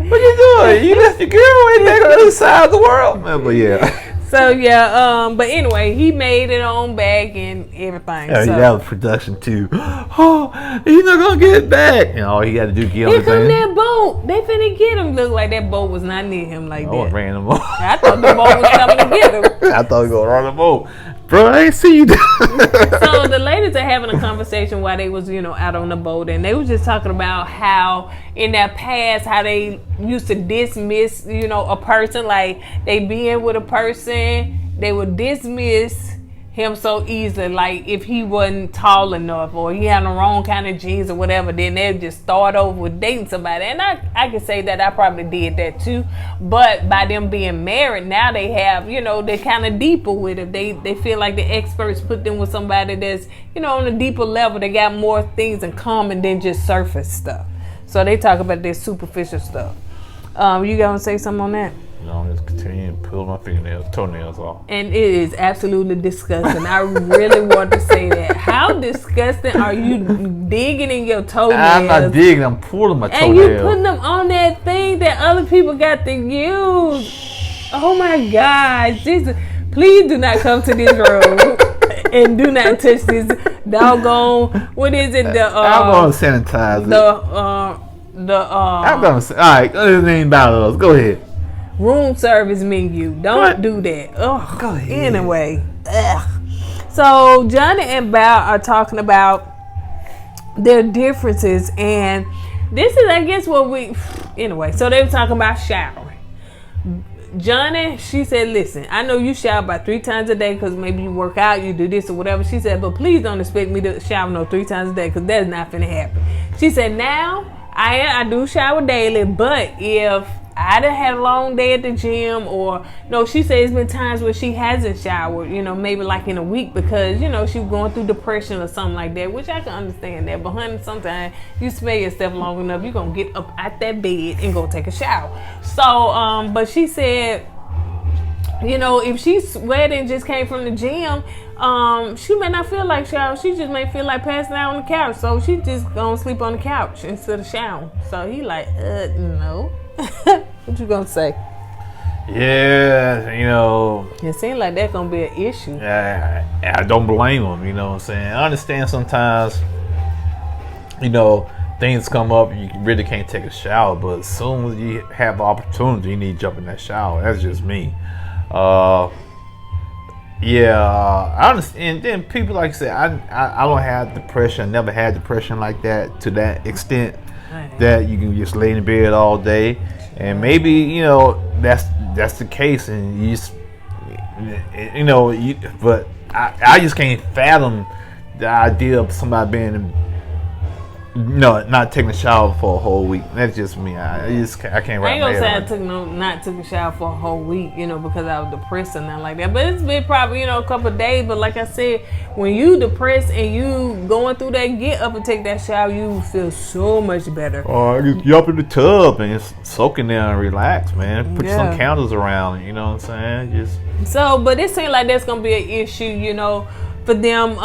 [SPEAKER 2] What you doing? You left your girl way back on the other side of the world. Man, but yeah.
[SPEAKER 1] So yeah, but anyway, he made it on back and everything.
[SPEAKER 2] Yeah,
[SPEAKER 1] so.
[SPEAKER 2] that was production too. Oh, he's not gonna get it back. And all he had to do get on
[SPEAKER 1] Here
[SPEAKER 2] the
[SPEAKER 1] come
[SPEAKER 2] thing.
[SPEAKER 1] that boat. They finna get him. Look like that boat was not near him like
[SPEAKER 2] I
[SPEAKER 1] that.
[SPEAKER 2] was ran him over.
[SPEAKER 1] I thought the boat was coming to get him.
[SPEAKER 2] I thought he was gonna run him over. Bro, I ain't see you.
[SPEAKER 1] So the ladies are having a conversation while they was, out on the boat, and they was just talking about how in their past, how they used to dismiss, a person, like they being with a person, they would dismiss him so easily, like if he wasn't tall enough or he had the wrong kind of jeans or whatever, then they'd just start over with dating somebody. And I can say that I probably did that too, but by them being married, now they have, they're kind of deeper with it. They feel like the experts put them with somebody that's, on a deeper level. They got more things in common than just surface stuff. So they talk about their superficial stuff. You gonna say something on that?
[SPEAKER 2] No, I'm just continuing to pull my toenails off.
[SPEAKER 1] And it is absolutely disgusting. I really want to say that. How disgusting are you digging in your toenails?
[SPEAKER 2] I'm not digging, I'm pulling my toenails.
[SPEAKER 1] And you putting them on that thing that other people got to use. Oh my gosh. Jesus. Please do not come to this room and do not touch this doggone, what is it?
[SPEAKER 2] I'm going to sanitize it.
[SPEAKER 1] I'm
[SPEAKER 2] going to say, all right, it ain't about us. Go ahead.
[SPEAKER 1] Room service menu. Don't do that. Oh,
[SPEAKER 2] go ahead.
[SPEAKER 1] Anyway. Ugh. So Johnny and Bao are talking about their differences, and this is, I guess, anyway, so they were talking about showering. Johnny, she said, listen, I know you shower about 3 times a day because maybe you work out, you do this or whatever. She said, but please don't expect me to shower 3 times a day because that's not finna happen. She said, now I do shower daily, but if I done had a long day at the gym, or no, she said it's been times where she hasn't showered, maybe like in a week because, she was going through depression or something like that, which I can understand that. But honey, sometimes you smell yourself long enough, you're going to get up out that bed and go take a shower. So, but she said, if she's sweating and just came from the gym, she may not feel like showering. She just may feel like passing out on the couch. So she just gonna sleep on the couch instead of showering. So he like, no. What you gonna say?
[SPEAKER 2] Yeah,
[SPEAKER 1] it seems like that's gonna be an issue.
[SPEAKER 2] I don't blame them, you know what I'm saying? I understand sometimes, things come up, you really can't take a shower, but as soon as you have the opportunity, you need to jump in that shower. That's just me. I understand. And then people, like I said, I don't have depression. I never had depression like that to that extent that you can just lay in bed all day. And maybe, that's the case, and you just, but I just can't fathom the idea of somebody being, not taking a shower for a whole week. That's just me. I can't wrap my head around it.
[SPEAKER 1] I ain't gonna say not took a shower for a whole week, because I was depressed and nothing like that. But it's been probably, a couple of days. But like I said, when you depressed and you going through that, get up and take that shower, you feel so much better.
[SPEAKER 2] Or just jump in the tub and just soak in there and relax, man. Put some candles around, you know what I'm saying? But
[SPEAKER 1] it seems like that's gonna be an issue, for them,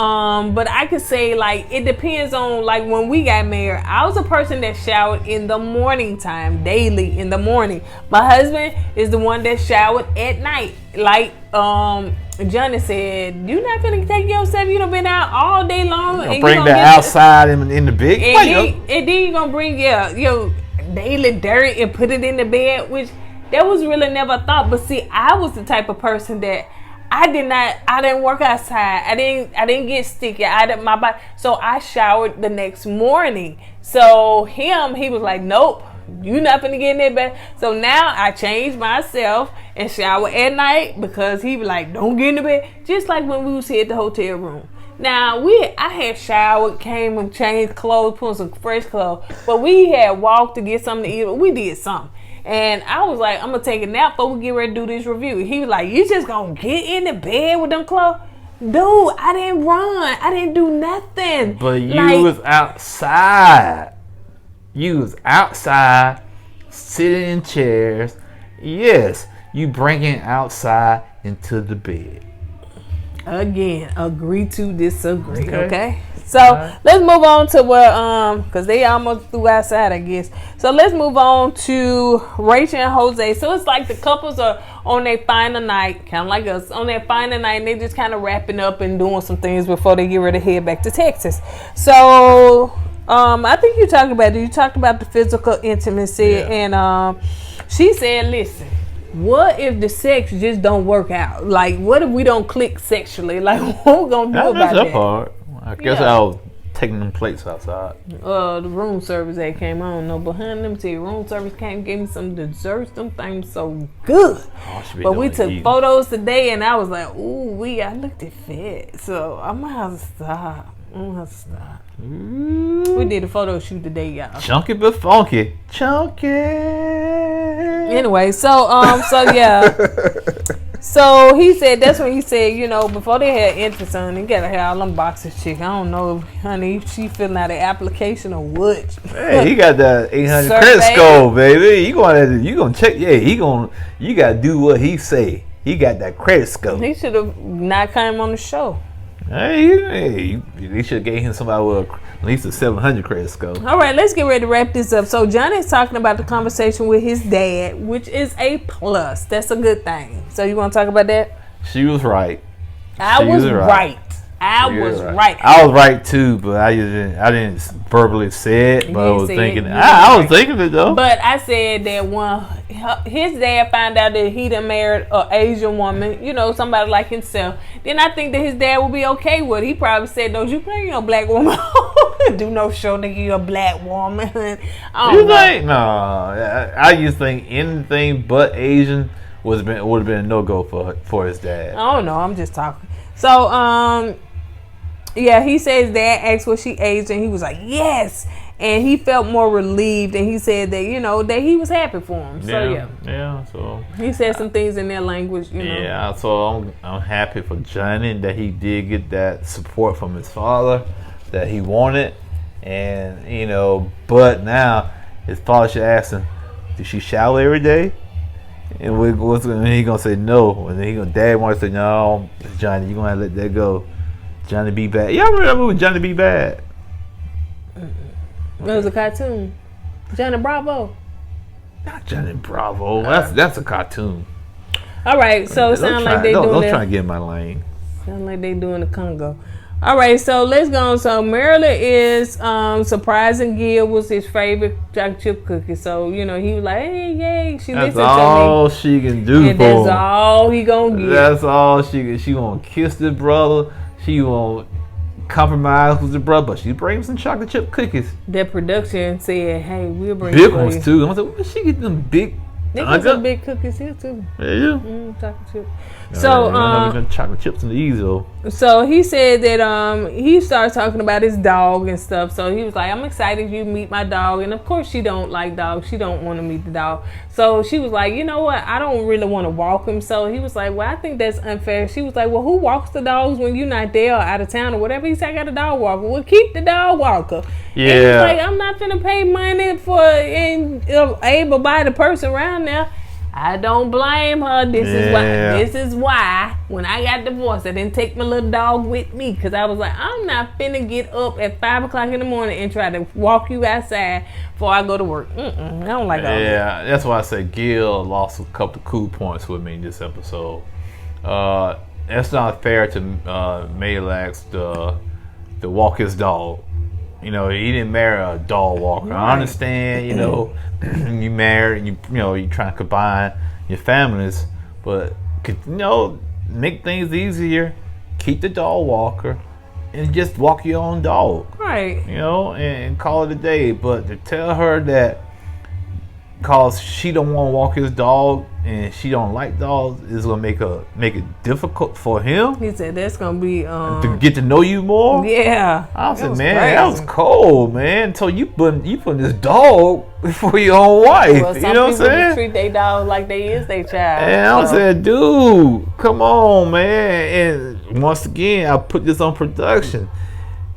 [SPEAKER 1] but I could say, like, it depends on, like, when we got married, I was a person that showered in the morning time, daily in the morning. My husband is the one that showered at night. Like Johnny said, you not finna take yourself, you done been out all day long.
[SPEAKER 2] And bring that outside in the big
[SPEAKER 1] and then you gonna bring your daily dirt and put it in the bed, which that was really never thought. But see, I was the type of person that I didn't work outside. I didn't get sticky. My body. So I showered the next morning. So he was like, nope, you not gonna get in that bed. So now I changed myself and shower at night because he was like, don't get in the bed. Just like when we was here at the hotel room. Now I had showered, came and changed clothes, put on some fresh clothes, but we had walked to get something to eat. We did something. And I was like, I'm going to take a nap before we get ready to do this review. He was like, you just going to get in the bed with them clothes? Dude, I didn't run. I didn't do nothing.
[SPEAKER 2] But you was outside. You was outside, sitting in chairs. Yes, you bringing outside into the bed.
[SPEAKER 1] Again, agree to disagree. Okay. So let's move on to what because they almost threw outside, I guess. So let's move on to Rachel and Jose. So it's like the couples are on their final night, kind of like us, on their final night, and they just kind of wrapping up and doing some things before they get ready to head back to Texas. So I think you talked about it. You talked about the physical intimacy, and she said, "Listen, what if the sex just don't work out? Like, what if we don't click sexually? Like, what we gonna do about that?"
[SPEAKER 2] Part. I guess I was taking them plates outside.
[SPEAKER 1] The room service that came on, no, behind them too. Room service came, gave me some desserts. Them things so good. But we took photos today, and I was like, "Ooh, I looked at fit." So I'm gonna have to stop. We did a photo shoot today, y'all.
[SPEAKER 2] Chunky but funky. Chunky.
[SPEAKER 1] Anyway, so yeah. So he said, that's when he said, you know, before they had interest on, they gotta have all them boxes checked. I don't know, honey, if she filling out an application or what.
[SPEAKER 2] Hey, he got that 800 credit score, baby. You gonna check? Yeah, you gotta do what he say. He got that credit score.
[SPEAKER 1] He should have not come on the show.
[SPEAKER 2] Hey, they should have gave him somebody with at least a 700 credit score.
[SPEAKER 1] All right, let's get ready to wrap this up. So Johnny's talking about the conversation with his dad, which is a plus. That's a good thing. So you want to talk about that?
[SPEAKER 2] She was right.
[SPEAKER 1] I was right. I was
[SPEAKER 2] right too, but I didn't verbally say it, but I was thinking. I was thinking it though.
[SPEAKER 1] But I said that when his dad found out that he done married an Asian woman, you know, somebody like himself, then I think that his dad would be okay with it. He probably said, "Don't you bring your black woman home. Do no show nigga you a black woman."
[SPEAKER 2] You think? No, I just think anything but Asian would have been a no-go for his dad.
[SPEAKER 1] I don't know. I'm just talking. So yeah, he says dad asked was she aged, and he was like, yes. And he felt more relieved, and he said that, you know, that he was happy for him. So
[SPEAKER 2] yeah. So
[SPEAKER 1] he said some things in their language, you know.
[SPEAKER 2] Yeah, so I'm happy for Johnny that he did get that support from his father that he wanted, and you know, but now his father should ask him, "Did she shower every day?" And he gonna say no, and then dad wants to say no. Johnny, you gonna have to let that go. Johnny B. Bad. Y'all remember that movie Johnny B. Bad?
[SPEAKER 1] It was a cartoon. Johnny Bravo.
[SPEAKER 2] Not Johnny Bravo. That's a cartoon.
[SPEAKER 1] All right, so it sounds like they doing.
[SPEAKER 2] Don't try to get in my lane.
[SPEAKER 1] Sound like they doing the Congo. All right, so let's go on. So Myrla is surprising Gil was his favorite chocolate chip cookie. So, you know, he was like, "Hey, yay." She listened to me.
[SPEAKER 2] That's all she can do for him.
[SPEAKER 1] That's all he gonna get.
[SPEAKER 2] That's all she can. She won't kiss the brother. She won't compromise with the brother, but she brings some chocolate chip cookies.
[SPEAKER 1] That production said, "Hey, we'll bring
[SPEAKER 2] big ones too." I was like, "Where she get them big?"
[SPEAKER 1] They got some big cookies here too.
[SPEAKER 2] Yeah.
[SPEAKER 1] Chocolate chip. So
[SPEAKER 2] chocolate chips in the easel.
[SPEAKER 1] So he said that he started talking about his dog and stuff. So he was like, "I'm excited you meet my dog." And of course she don't like dogs. She don't want to meet the dog. So she was like, "You know what? I don't really want to walk him." So he was like, "Well, I think that's unfair." She was like, "Well, who walks the dogs when you're not there or out of town or whatever?" He said, "I got a dog walker." "Well, keep the dog walker."
[SPEAKER 2] Yeah.
[SPEAKER 1] And he was like, "I'm not finna pay money for an able-bodied person around there." I don't blame her. This is why when I got divorced, I didn't take my little dog with me, because I was like, I'm not finna get up at 5 o'clock in the morning and try to walk you outside before I go to work. I don't like all that.
[SPEAKER 2] Yeah, that's why I say Gil lost a couple of cool points with me in this episode. It's not fair to Malax to walk his dog. You know, he didn't marry a dog walker. Right. I understand, you know, you married, you know, you trying to combine your families, but, you know, make things easier. Keep the dog walker and just walk your own dog.
[SPEAKER 1] Right.
[SPEAKER 2] You know, and call it a day. But to tell her that because she don't want to walk his dog and she don't like dogs is gonna make it difficult for him.
[SPEAKER 1] He said that's gonna be
[SPEAKER 2] to get to know you more.
[SPEAKER 1] Yeah.
[SPEAKER 2] I said, man, crazy. That was cold, man. So you putting this dog for your own wife.
[SPEAKER 1] Well,
[SPEAKER 2] you know what I'm saying?
[SPEAKER 1] Treat their dog like they is their child.
[SPEAKER 2] And I said, dude, come on, man. And once again, I put this on production.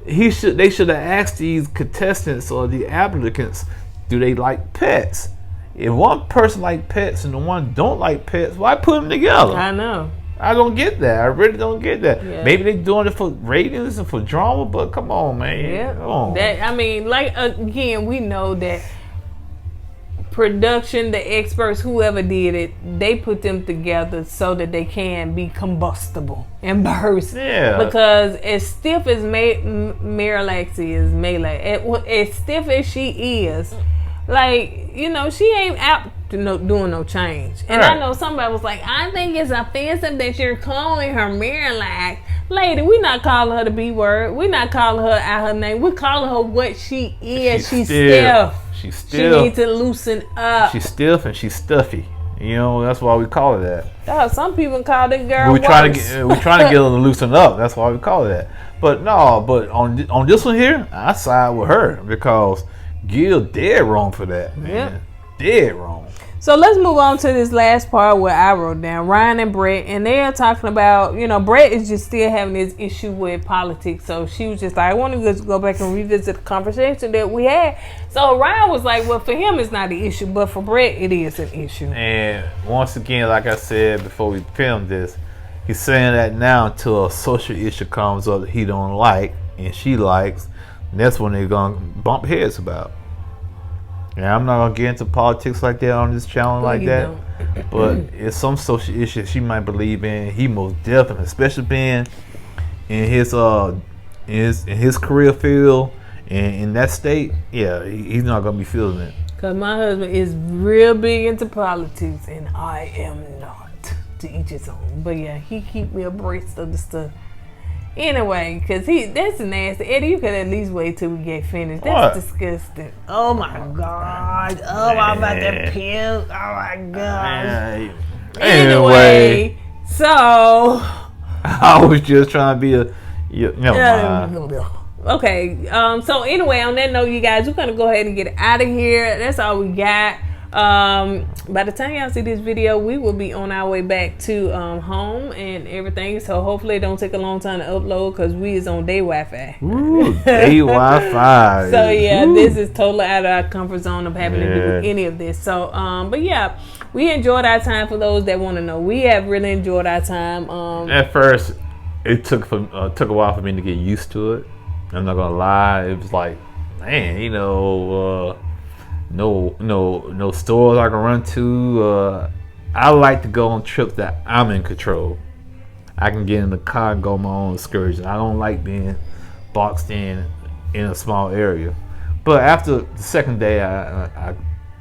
[SPEAKER 2] They should have asked these contestants or the applicants, do they like pets? If one person like pets and the one don't like pets, why put them together?
[SPEAKER 1] I know.
[SPEAKER 2] I don't get that. I really don't get that.
[SPEAKER 1] Yeah.
[SPEAKER 2] Maybe they're doing it for ratings and for drama, but come on, man.
[SPEAKER 1] Yeah.
[SPEAKER 2] Come on.
[SPEAKER 1] Like again, we know that production, the experts, whoever did it, they put them together so that they can be combustible and burst.
[SPEAKER 2] Yeah.
[SPEAKER 1] Because as stiff as Myrla is, as stiff as she is, like, you know, she ain't out to doing no change. And
[SPEAKER 2] right.
[SPEAKER 1] I know somebody was like, I think it's offensive that you're calling her Myrla. Lady, we're not calling her the B word. We're not calling her out her name. We're calling her what she is. She's stiff.
[SPEAKER 2] She's stiff.
[SPEAKER 1] She needs to loosen up.
[SPEAKER 2] She's stiff and she's stuffy. You know, that's why we call her that.
[SPEAKER 1] Some people call the girl
[SPEAKER 2] we're trying to get her to loosen up. That's why we call it that. But no, but on this one here, I side with her because Gil dead wrong for that, man.
[SPEAKER 1] Yep.
[SPEAKER 2] Dead wrong.
[SPEAKER 1] So let's move on to this last part where I wrote down Ryan and Brett, and they are talking about, you know, Brett is just still having this issue with politics. So she was just like, I want to just go back and revisit the conversation that we had. So Ryan was like, well, for him it's not an issue, but for Brett it is an issue.
[SPEAKER 2] And once again, like I said before we filmed this, he's saying that now until a social issue comes up that he don't like and she likes, and that's when they're gonna bump heads about. Yeah, I'm not gonna get into politics like that on this channel like that. But it's some social issues she might believe in. He most definitely, especially being in his career field and in that state, yeah, he's not gonna be feeling it.
[SPEAKER 1] Cause my husband is real big into politics, and I am not. To each his own. But yeah, he keep me abreast of the stuff. Anyway, because that's nasty. Eddie, you could at least wait till we get finished. That's disgusting. Oh my God. Oh, I'm about to puke. Oh my God. Anyway, so
[SPEAKER 2] I was just trying to be
[SPEAKER 1] okay. So anyway, on that note, you guys, we're gonna go ahead and get out of here. That's all we got. By the time y'all see this video, we will be on our way back to home and everything, so hopefully it don't take a long time to upload because we is on day Wi-Fi.
[SPEAKER 2] Ooh, day Wi-Fi.
[SPEAKER 1] So yeah, this is totally out of our comfort zone of having to do any of this. So but yeah, we enjoyed our time. For those that want to know, we have really enjoyed our time.
[SPEAKER 2] At first it took a while for me to get used to it. I'm not gonna lie, it was like, man, you know, no stores I can run to. I like to go on trips that I'm in control. I can get in the car and go on my own excursion. I don't like being boxed in a small area. But after the second day, I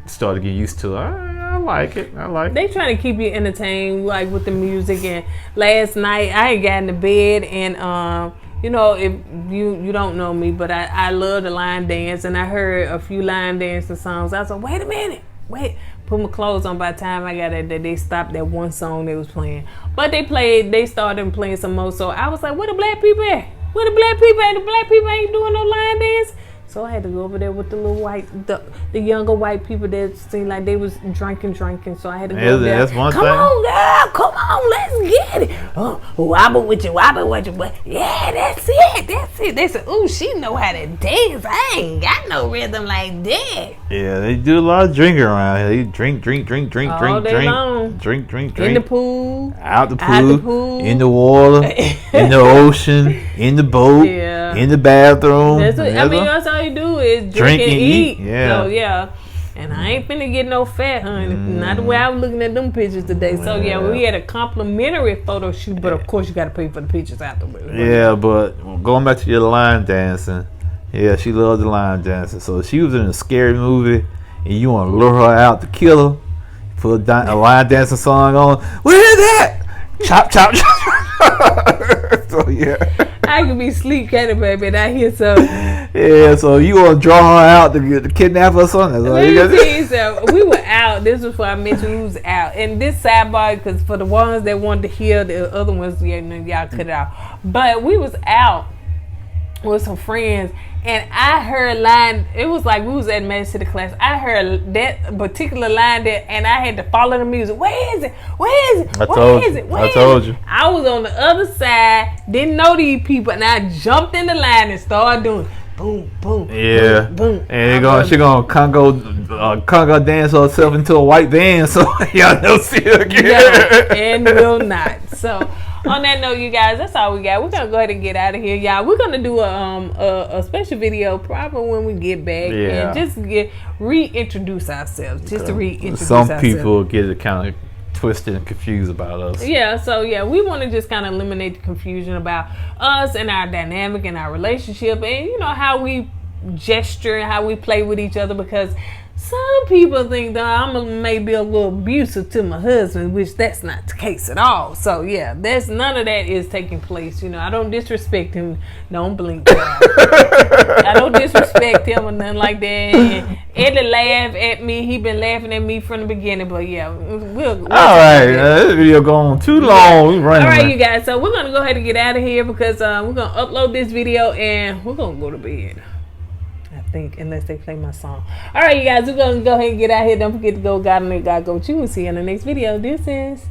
[SPEAKER 2] started getting used to it. I like it.
[SPEAKER 1] They trying to keep you entertained, like with the music. And last night I had gotten to bed, and you know, if you don't know me, but I love the line dance, and I heard a few line dancing songs. I was like, wait a minute, put my clothes on. By the time I got it, they stopped that one song they was playing. But they started playing some more. So I was like, where the black people at? Where the black people at? The black people ain't doing no line dance. So I had to go over there with the little the younger white people that seemed like they was drinking. So I had to go over there.
[SPEAKER 2] Come
[SPEAKER 1] on, girl, come on, let's get it. Oh, wobble with you. But yeah, that's it. They said, ooh, she know how to dance. I ain't got no rhythm like that.
[SPEAKER 2] Yeah, they do a lot of drinking around here. They drink.
[SPEAKER 1] All day long.
[SPEAKER 2] Drink.
[SPEAKER 1] In the pool.
[SPEAKER 2] Out the pool. In the water. In the ocean. In the boat.
[SPEAKER 1] Yeah.
[SPEAKER 2] In the bathroom.
[SPEAKER 1] That's all you do is drink and eat.
[SPEAKER 2] Yeah.
[SPEAKER 1] So yeah. And I ain't finna get no fat, honey. Not the way I was looking at them pictures today. So yeah, we had a complimentary photo shoot, but of course you gotta pay for the pictures afterwards.
[SPEAKER 2] Yeah, but going back to your line dancing, yeah, she loved the line dancing. So she was in a scary movie and you wanna lure her out to kill her, put a line dancing song on. What is that? Chop. So yeah.
[SPEAKER 1] I could be sleep catting, baby, and I hear something.
[SPEAKER 2] Yeah, so you want to draw her out to kidnap her or something?
[SPEAKER 1] So we were out. This was before I mentioned we was out. And this sidebar, because for the ones that wanted to hear, the other ones, yeah, y'all cut it out. But we was out, with some friends, and I heard a line. It was like we was at Magic City class. I heard that particular line that, and I had to follow the music. Where is it? Where is it?
[SPEAKER 2] I told you.
[SPEAKER 1] I was on the other side, didn't know these people, and I jumped in the line and started doing boom, boom,
[SPEAKER 2] yeah,
[SPEAKER 1] boom, boom.
[SPEAKER 2] And she gonna Congo dance herself into a white van, so y'all don't see her again.
[SPEAKER 1] Yeah, and will not. So. On that note, you guys, that's all we got. We're gonna go ahead and get out of here, y'all. We're gonna do a special video probably when we get back, and just reintroduce ourselves, just to reintroduce ourselves.
[SPEAKER 2] Some people get it kind of twisted and confused about us.
[SPEAKER 1] Yeah, so we want to just kind of eliminate the confusion about us and our dynamic and our relationship, and how we gesture and how we play with each other, because some people think that I'm maybe a little abusive to my husband, which that's not the case at all. So there's none of that is taking place. I don't disrespect him. Don't blink. I don't disrespect him or nothing like that. And Eddie laughed at me. He been laughing at me from the beginning. But we'll
[SPEAKER 2] all right. This video going too long. We running.
[SPEAKER 1] All right, you guys. So we're gonna go ahead and get out of here, because we're gonna upload this video and we're gonna go to bed. Unless they play my song. All right, you guys, we're gonna go ahead and get out here. Don't forget to go God and let God go with you. We'll see you in the next video. This is